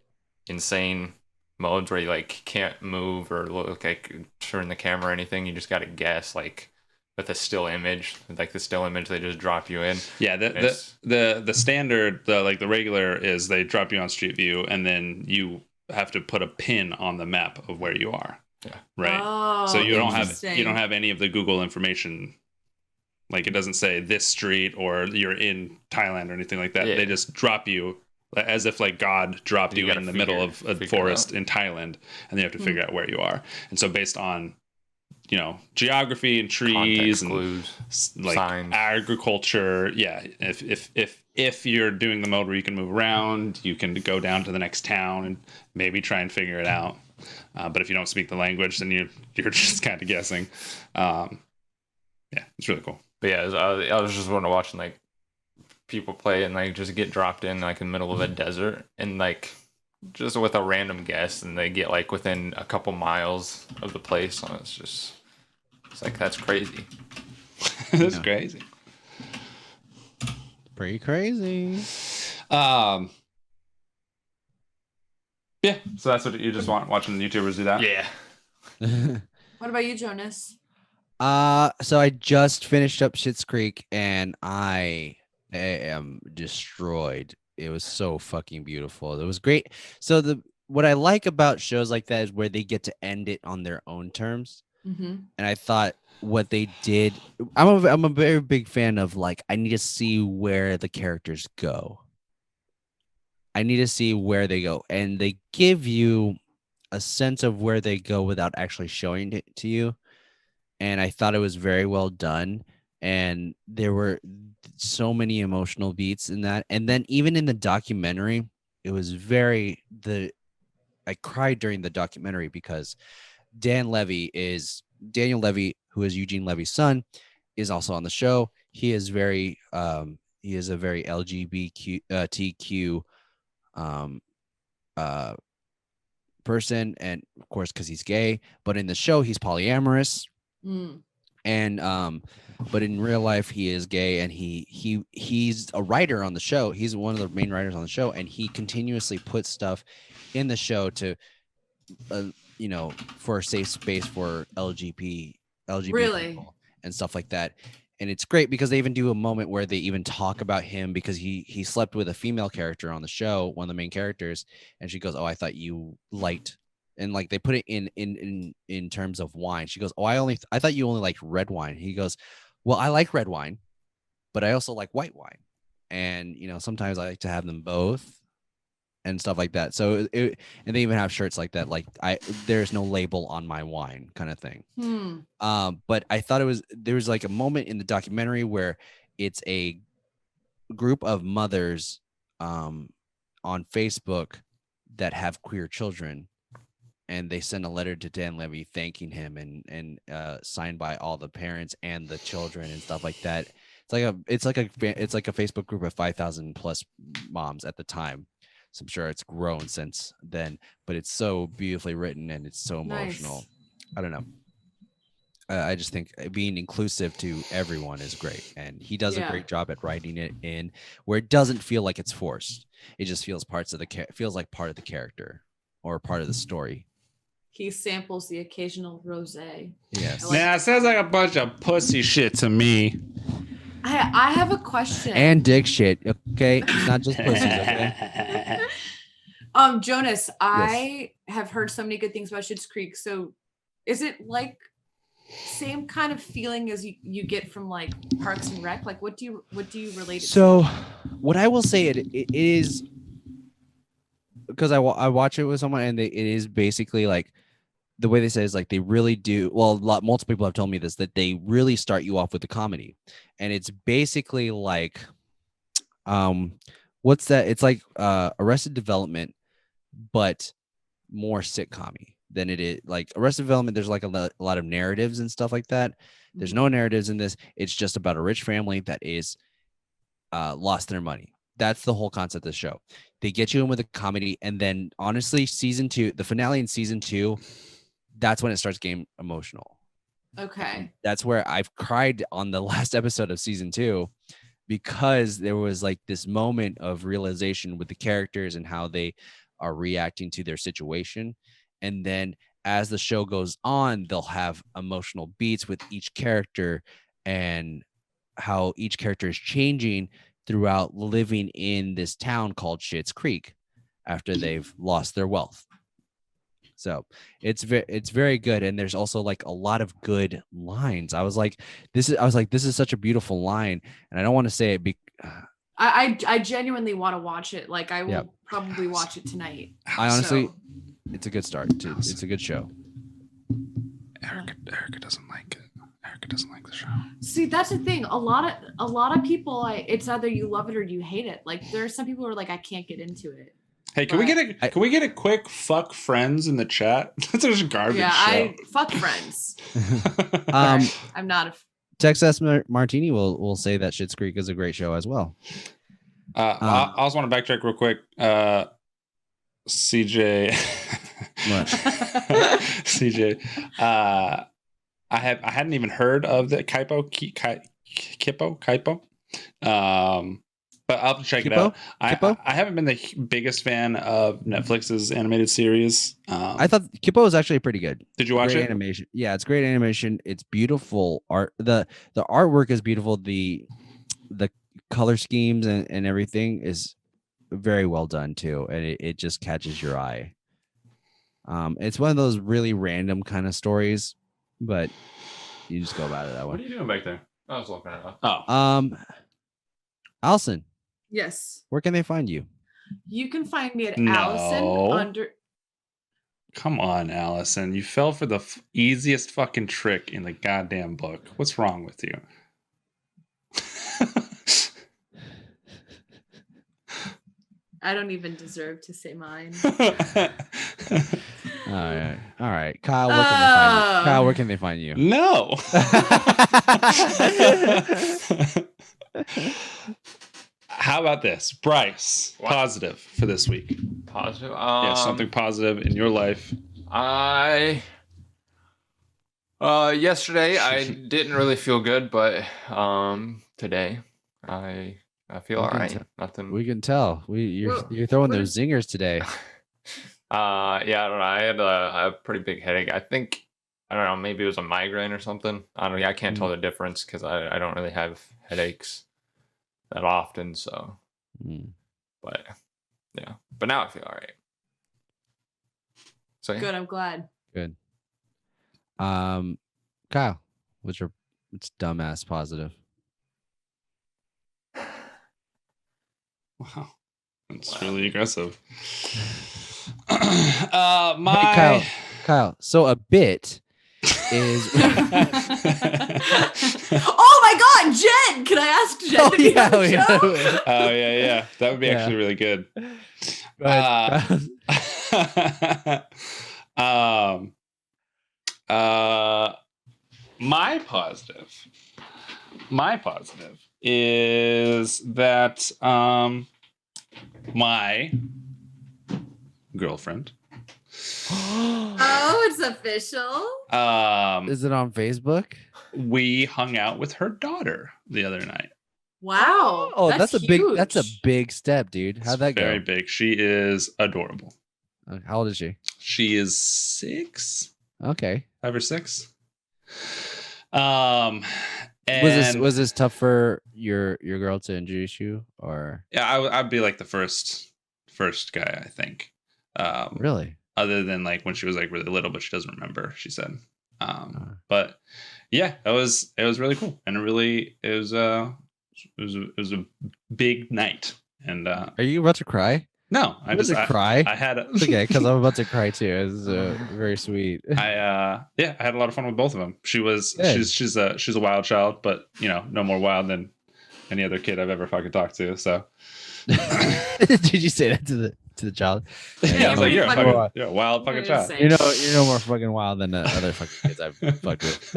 insane modes where you like can't move or look like turn the camera or anything. You just got to guess like with a still image, like the still image they just drop you in. Yeah, the standard, the regular is they drop you on Street View, and then you have to put a pin on the map of where you are. Yeah. Right. Oh, So you don't interesting. have any of the Google information. Like it doesn't say this street or you're in Thailand or anything like that. Yeah. They just drop you as if like God dropped you in the middle of a forest in Thailand, and then you have to figure out where you are. And so based on geography and trees Context and clues, like signs. agriculture, if you're doing the mode where you can move around, you can go down to the next town and maybe try and figure it out. But if you don't speak the language, then you're just kind of guessing. Yeah, it's really cool. But yeah, I was just watching like people play and like just get dropped in like in the middle of a desert and like just with a random guess, and they get like within a couple miles of the place. And it's like that's crazy. That's crazy. Pretty crazy. Yeah, so that's what you just want, watching YouTubers do that. Yeah. What about you, Jonas? So I just finished up Schitt's Creek and I am destroyed. It was so fucking beautiful. It was great. So what I like about shows like that is where they get to end it on their own terms. Mm-hmm. And I thought what they did, I'm a very big fan of like, I need to see where the characters go. I need to see where they go. And they give you a sense of where they go without actually showing it to you. And I thought it was very well done. And there were so many emotional beats in that. And then even in the documentary, it was I cried during the documentary because Daniel Levy, who is Eugene Levy's son, is also on the show. He is a very LGBTQ person, and of course because he's gay, but in the show he's polyamorous. And but in real life he is gay, and he's a writer on the show. He's one of the main writers on the show, and he continuously puts stuff in the show to for a safe space for LGBT Really? people and stuff like that. And it's great because they even do a moment where they even talk about him because he slept with a female character on the show, one of the main characters, and she goes, "Oh, I thought you liked," and like they put it in terms of wine. She goes, "Oh, I thought you only liked red wine." He goes, "Well, I like red wine, but I also like white wine, and sometimes I like to have them both." And stuff like that. So and they even have shirts like that, like there's no label on my wine kind of thing. But I thought there was like a moment in the documentary where it's a group of mothers on Facebook that have queer children, and they send a letter to Dan Levy thanking him and signed by all the parents and the children and stuff like that. It's like a Facebook group of 5,000 plus moms at the time. So I'm sure it's grown since then, but it's so beautifully written and it's so emotional. Nice. I don't know. I just think being inclusive to everyone is great, and he does a great job at writing it in where it doesn't feel like it's forced. It just feels feels like part of the character or part of the story. He samples the occasional rosé. Yes. It sounds like a bunch of pussy shit to me. I have a question. And dick shit, okay? It's not just pussies, okay? Jonas, I have heard so many good things about Schitt's Creek. So is it like same kind of feeling as you get from like Parks and Rec? Like what do you relate it to? So what I will say it is, because I watch it with someone, and it is basically like the way they say is like they really do. Well, multiple people have told me this, that they really start you off with the comedy, and it's basically like, what's that? It's like Arrested Development, but more sitcom-y than it is. Like Arrested Development, there's like a lot of narratives and stuff like that. There's no narratives in this. It's just about a rich family that is lost their money. That's the whole concept of the show. They get you in with a comedy, and then honestly, the finale in season 2, that's when it starts getting emotional. Okay. And that's where I've cried on the last episode of season 2, because there was like this moment of realization with the characters and how they are reacting to their situation. And then as the show goes on, they'll have emotional beats with each character and how each character is changing throughout living in this town called Schitt's Creek after they've lost their wealth. So it's very good, and there's also like a lot of good lines. I was like, this is such a beautiful line, and I don't want to say it. I genuinely want to watch it. Like I will probably watch it tonight. I honestly, it's a good start. It's a good show. Erica doesn't like it. Erica doesn't like the show. See, that's the thing. A lot of people, it's either you love it or you hate it. Like there are some people who are like, I can't get into it. Hey, can we get a quick fuck Friends in the chat? That's just a garbage show. Fuck Friends. I'm not a Texas Martini will say that Schitt's Creek is a great show as well. I also want to backtrack real quick. CJ, What? CJ, I hadn't even heard of the Kaipo. But I'll have to check it out. I haven't been the biggest fan of Netflix's animated series. I thought Kippo was actually pretty good. Did you watch it? Animation. Yeah, it's great animation. It's beautiful art. The artwork is beautiful. The color schemes and everything is very well done too, and it just catches your eye. It's one of those really random kind of stories, but you just go about it that way. What are you doing back there? I was looking at it. Oh, Allison. Yes. Where can they find you? You can find me at No. Allison under. Come on, Allison. You fell for the easiest fucking trick in the goddamn book. What's wrong with you? I don't even deserve to say mine. All right. Kyle, where can they find you? Kyle, where can they find you? No. How about this, Bryce? What? Positive for this week. Positive? Yeah, something positive in your life. Yesterday I didn't really feel good, but today I feel all right. Nothing. We can tell. You're throwing those zingers today. Yeah, I don't know. I had a pretty big headache. I think, I don't know, maybe it was a migraine or something. I don't know. I can't tell the difference because I don't really have headaches that often. So, but yeah, but now I feel all right. So yeah. Good. I'm glad. Good. Kyle, it's dumbass positive? Wow, that's really aggressive. Hey, Kyle. So a bit is. Oh my God, Jen! Can I ask Jen to be on the show? Oh yeah. That would be actually really good. My positive is that my girlfriend. Oh, it's official. Is it on Facebook? We hung out with her daughter the other night. Wow. Oh, that's a huge. big step, dude. How'd that go? Very big. She is adorable. How old is she? She is 6. Okay. 5 or 6. And was this tough for your girl to introduce you, or? Yeah, I'd be like the first guy, I think. Really? Other than like when she was like really little, but she doesn't remember. She said. But yeah, it was really cool, and it was a big night. And are you about to cry? No, I cry. I had it's okay, because I'm about to cry too. It's very sweet. I had a lot of fun with both of them. She's a wild child, but no more wild than any other kid I've ever fucking talked to. So did you say that to the child? Yeah, I was like, you're a wild fucking child. You're no more fucking wild than the other fucking kids I've fucked with.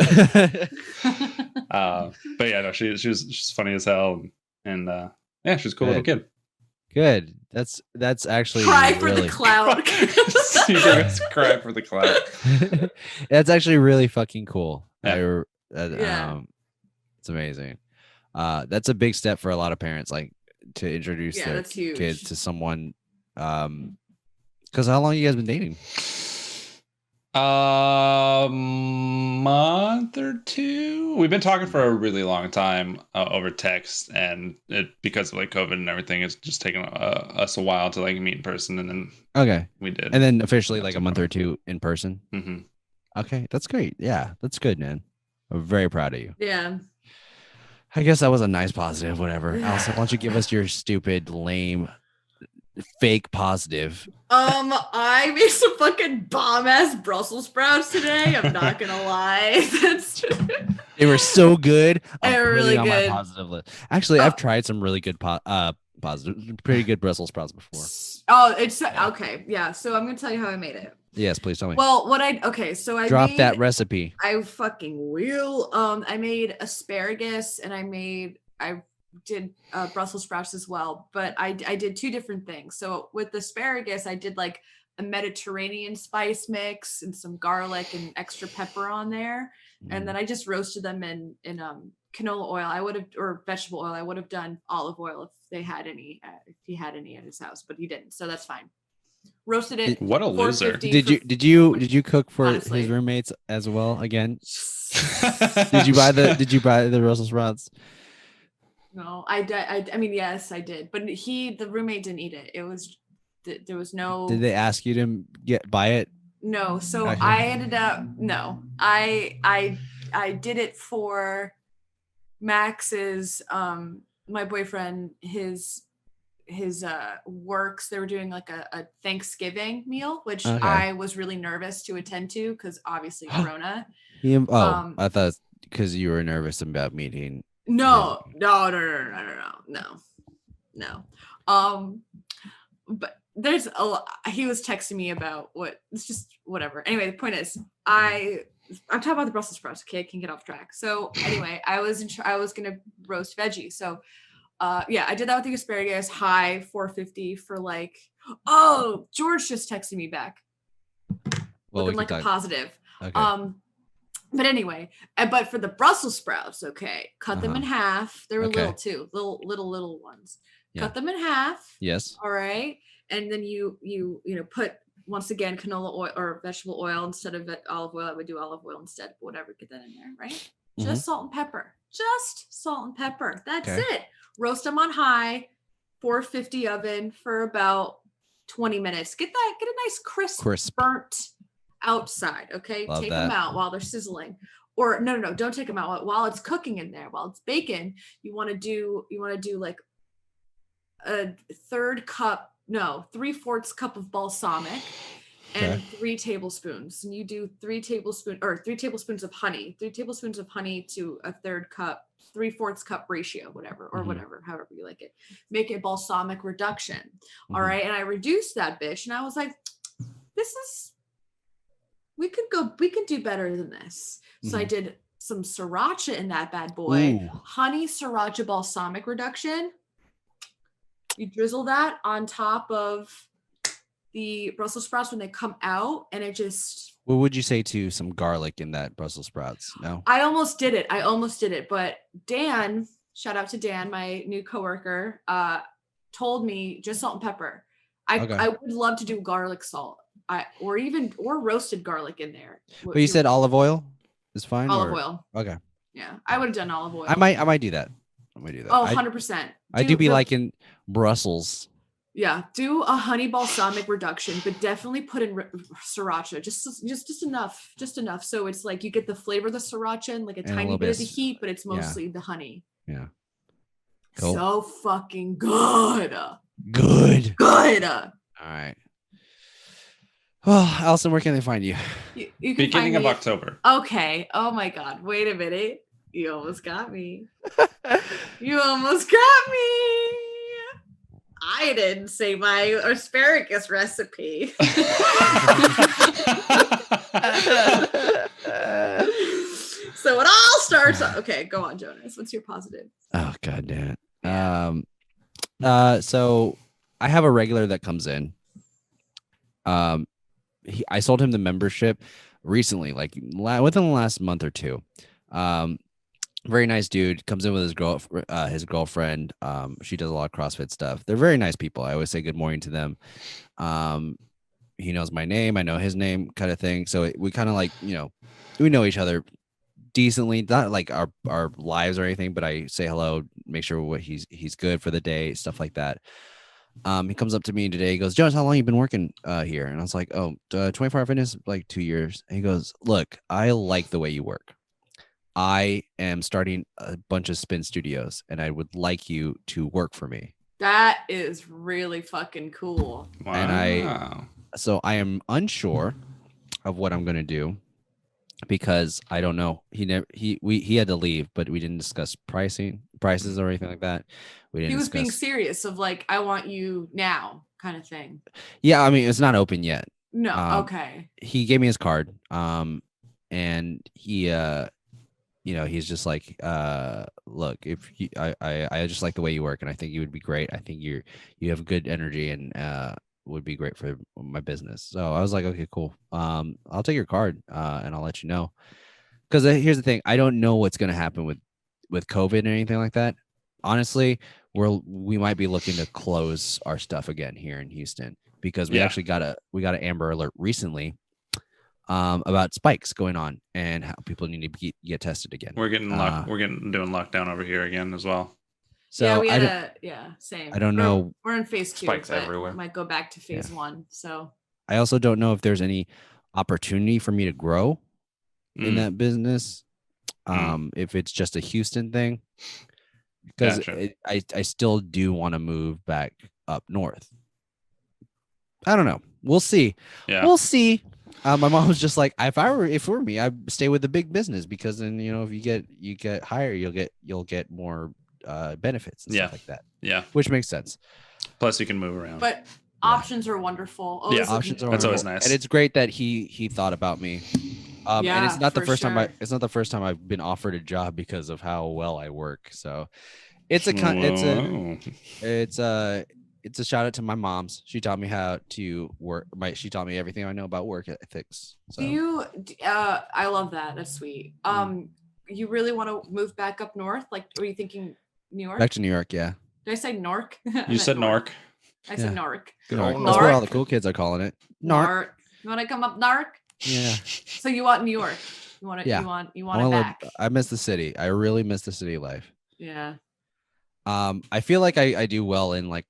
But yeah, no, she's funny as hell, and yeah, she's a cool little kid. Good. That's actually cry for the clout. Cry for the clout. That's actually really fucking cool. Yeah. It's amazing. That's a big step for a lot of parents, like to introduce their kids to someone Because how long you guys been dating? Month or two. We've been talking for a really long time over text, and because of like COVID and everything, it's just taken us a while to like meet in person, and then we did, and then officially like a month or two in person. Mm-hmm. Okay, that's great. Yeah, that's good, man. I'm very proud of you. Yeah. I guess that was a nice positive. Whatever. Allison, why don't you give us your stupid, lame, fake positive? I made some fucking bomb ass Brussels sprouts today. I'm not gonna lie. That's They were so good. They were really on good. my positive list. Actually, I've tried some really good positive, pretty good Brussels sprouts before. Oh, it's okay. Yeah. So I'm gonna tell you how I made it. Yes, please tell me. Well, so I drop that recipe. I fucking will. I made asparagus and I did Brussels sprouts as well, but I did two different things. So with asparagus, I did like a Mediterranean spice mix and some garlic and extra pepper on there, and then I just roasted them in canola oil. Or vegetable oil. I would have done olive oil if he had any at his house, but he didn't, so that's fine. Roasted it. What a loser! Did you cook for honestly. his roommates as well again? Did you buy the Brussels sprouts? No, I mean, yes, I did, but the roommate didn't eat it. It was there was no. Did they ask you to buy it? No, so Okay. I ended up I did it for Max's my boyfriend, his works. They were doing like a Thanksgiving meal, which I was really nervous to attend to because obviously Corona. I thought because you were nervous about meeting. No. But there's a lot. He was texting me about it's just whatever. Anyway, the point is, I'm talking about the Brussels sprouts. Okay, I can get off track. So anyway, I was gonna roast veggie. So I did that with the asparagus. High 450 for like. Oh, George just texted me back. Looking like a positive. Okay. But anyway, but for the Brussels sprouts, okay, cut them in half. They were little too, little ones. Yeah. Cut them in half. Yes. All right, and then you put once again canola oil or vegetable oil instead of olive oil. I would do olive oil instead. Whatever, get that in there, right? Just salt and pepper. Just salt and pepper. That's it. Roast them on high, 450 oven for about 20 minutes. Get a nice crisp. Burnt outside. Okay. Take them out while they're sizzling. Or no, don't take them out while it's cooking in there. While it's baking, you want to do like a 3/4 cup of balsamic and 3 tablespoons. And you do 3 tablespoons of honey. 3 tablespoons of honey to a 1/3 cup, 3/4 cup ratio, whatever, however you like it. Make a balsamic reduction. All right. And I reduced that bitch. And I was like, we can do better than this. So I did some sriracha in that bad boy. Ooh. Honey sriracha balsamic reduction. You drizzle that on top of the Brussels sprouts when they come out, and it just. What would you say to some garlic in that Brussels sprouts? No, I almost did it, but Dan, shout out to Dan, my new coworker, told me just salt and pepper. I would love to do garlic salt, or roasted garlic in there. But you said olive oil is fine. Olive oil. Okay. Yeah, I would have done olive oil. I might do that. Oh, 100%. I do be liking Brussels. Yeah, do a honey balsamic reduction, but definitely put in sriracha, just enough. So it's like you get the flavor of the sriracha and like a tiny bit of the heat, but it's mostly the honey. Yeah. Cool. So fucking good. Good. All right. Well, Allison, where can they find you? You can Beginning find of October. Okay. Oh my God. Wait a minute. You almost got me. You almost got me. I didn't say my asparagus recipe. So it all starts. Okay, go on, Jonas. What's your positive? Oh, God damn it. So I have a regular that comes in. I sold him the membership recently, like within the last month or two. Very nice dude, comes in with his girlfriend. She does a lot of CrossFit stuff. They're very nice people. I always say good morning to them. he knows my name, I know his name, kind of thing. So we kind of like, we know each other decently, not like our lives or anything, but I say hello, make sure what he's good for the day, stuff like that. He comes up to me today, he goes, Jones, how long you been working here? And I was like, 24 Hour Fitness, like 2 years. And he goes, look, I like the way you work. I am starting a bunch of spin studios and I would like you to work for me. That is really fucking cool. Wow. And I am unsure of what I'm going to do because I don't know. He had to leave, but we didn't discuss prices or anything like that. He was being serious of like, I want you now kind of thing. Yeah. I mean, it's not open yet. No. Okay. He gave me his card. And he, he's just like, look, if you, I just like the way you work and I think you would be great. I think you have good energy and would be great for my business. So I was like, okay, cool. I'll take your card and I'll let you know. Because here's the thing, I don't know what's going to happen with COVID and anything like that. Honestly, we might be looking to close our stuff again here in Houston because we actually got an Amber Alert recently. About spikes going on and how people need to get tested again. We're getting doing lockdown over here again as well. So yeah, we had same. I don't know. We're in phase 2. Spikes everywhere. Might go back to phase 1. So I also don't know if there's any opportunity for me to grow in that business. If it's just a Houston thing, because I still do want to move back up north. I don't know. We'll see. Yeah. We'll see. My mom was just like, if it were me, I'd stay with the big business because then if you get higher, you'll get more benefits and stuff like that. Yeah, which makes sense. Plus, you can move around. But options are wonderful. Options are that's wonderful. always nice, and it's great that he thought about me. And it's not the first time it's not the first time I've been offered a job because of how well I work. So it's a shout out to my mom's. She taught me how to work. She taught me everything I know about work ethics. So. I love that. That's sweet. You really want to move back up north? Like, are you thinking New York? Back to New York, yeah. Did I say Nork? You said Nork. I said Nork. Nork. That's what all the cool kids are calling it. Nork. You want to come up Nork? Yeah. So you want New York? You want it? Yeah. You want it back? I miss the city. I really miss the city life. Yeah. I feel like I do well in like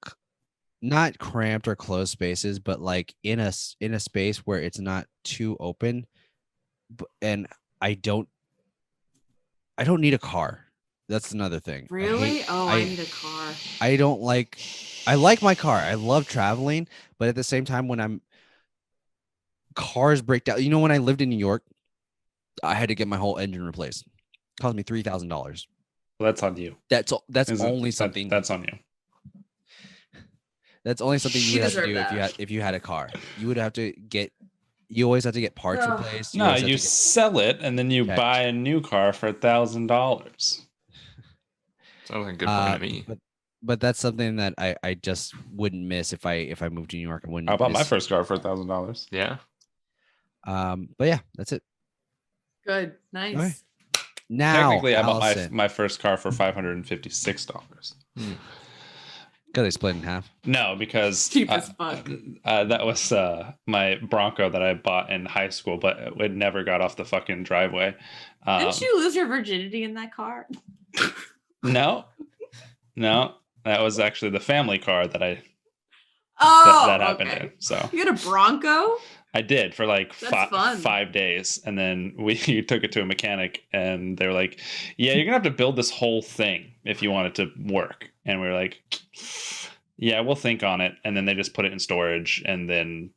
not cramped or closed spaces, but like in a space where it's not too open, and I don't need a car. That's another thing. Really? I need a car. I like my car. I love traveling, but at the same time, when cars break down, when I lived in New York, I had to get my whole engine replaced. It cost me $3,000. Well, that's on you. That's only something. That's on you. That's only something you would have to do if you had a car. You would have to get. You always have to get parts replaced. No, you sell it and then you buy a new car for $1,000. Sounds like a good plan to me. But that's something that I just wouldn't miss if I moved to New York. I wouldn't. I bought my first car for $1,000. Yeah. But yeah, that's it. Good, nice. Right. Now, technically, I bought my first car for $556. Because they split in half. No, because cheap as fuck. That was my Bronco that I bought in high school, but it never got off the fucking driveway. Didn't you lose your virginity in that car? No, that was actually the family car that that happened in. So you had a Bronco? I did for like 5 days, and then we took it to a mechanic, and they were like, "Yeah, you're gonna have to build this whole thing if you want it to work." And we were like, "Yeah, we'll think on it." And then they just put it in storage, and then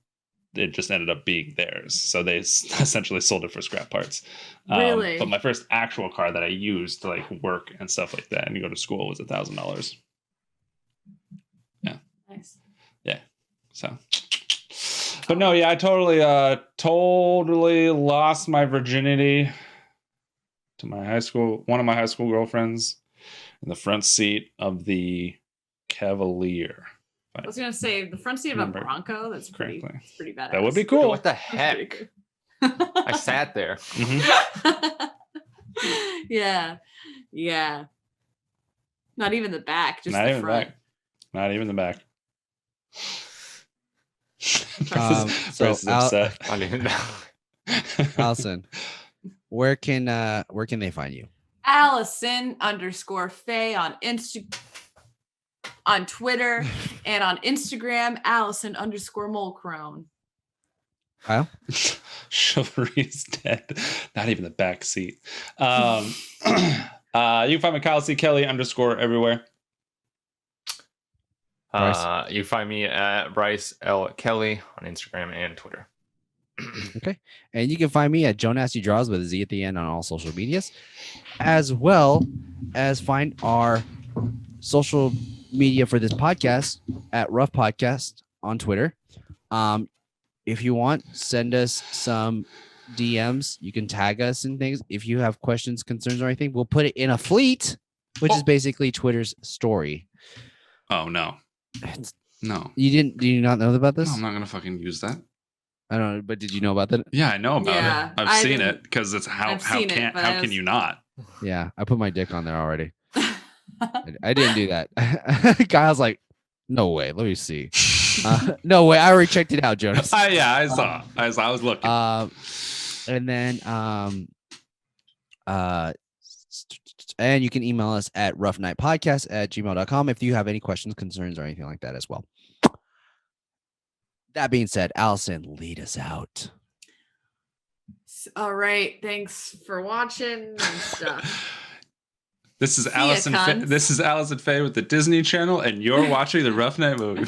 it just ended up being theirs. So they essentially sold it for scrap parts. Really? But my first actual car that I used to like work and stuff like that and go to school was $1,000. Yeah. Nice. Yeah. So. But no, yeah, I totally lost my virginity to one of my high school girlfriends in the front seat of the Cavalier. I was gonna say the front seat of a Bronco. That's pretty badass. That would be cool. What the heck? I sat there. Mm-hmm. Yeah. Not even the back, just Not the even front. the back. Not even the back. So Bryce is upset. I don't even know. Allison, where can they find you? Allison_Faye on Twitter and on Instagram, Allison_Mulcrone. Kyle? Chivalry's dead. Not even the back seat. You can find me Kyle C. Kelly _ everywhere. You find me at Bryce L. Kelly on Instagram and Twitter. Okay. And you can find me at Joe Nasty Draws with a Z at the end on all social medias, as well as find our social media for this podcast at Rough Podcast on Twitter. If you want, send us some DMs. You can tag us and things. If you have questions, concerns, or anything, we'll put it in a fleet, which is basically Twitter's story. Oh, no. No. Do you not know about this? No, I'm not going to fucking use that. I don't know, but did you know about that? Yeah, I know about it. I've seen it because it's how can you not? Yeah, I put my dick on there already. I didn't do that. Kyle's like, no way. Let me see. No way. I already checked it out, Jonas. I saw. I was looking. And then and you can email us at roughnight.podcast@gmail.com if you have any questions, concerns, or anything like that as well. That being said, Allison, lead us out. All right. Thanks for watching and stuff. This is Allison. This is Allison Faye with the Disney Channel, and you're watching the Rough Night movie.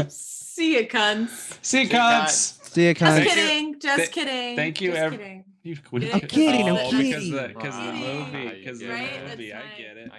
See ya, cunts. See you, cunts. See you, Just Kylie. kidding. Just kidding. Thank you, Just kidding. I'm kidding. I'm kidding. Because of the movie. Because of the Right? movie. That's I get it.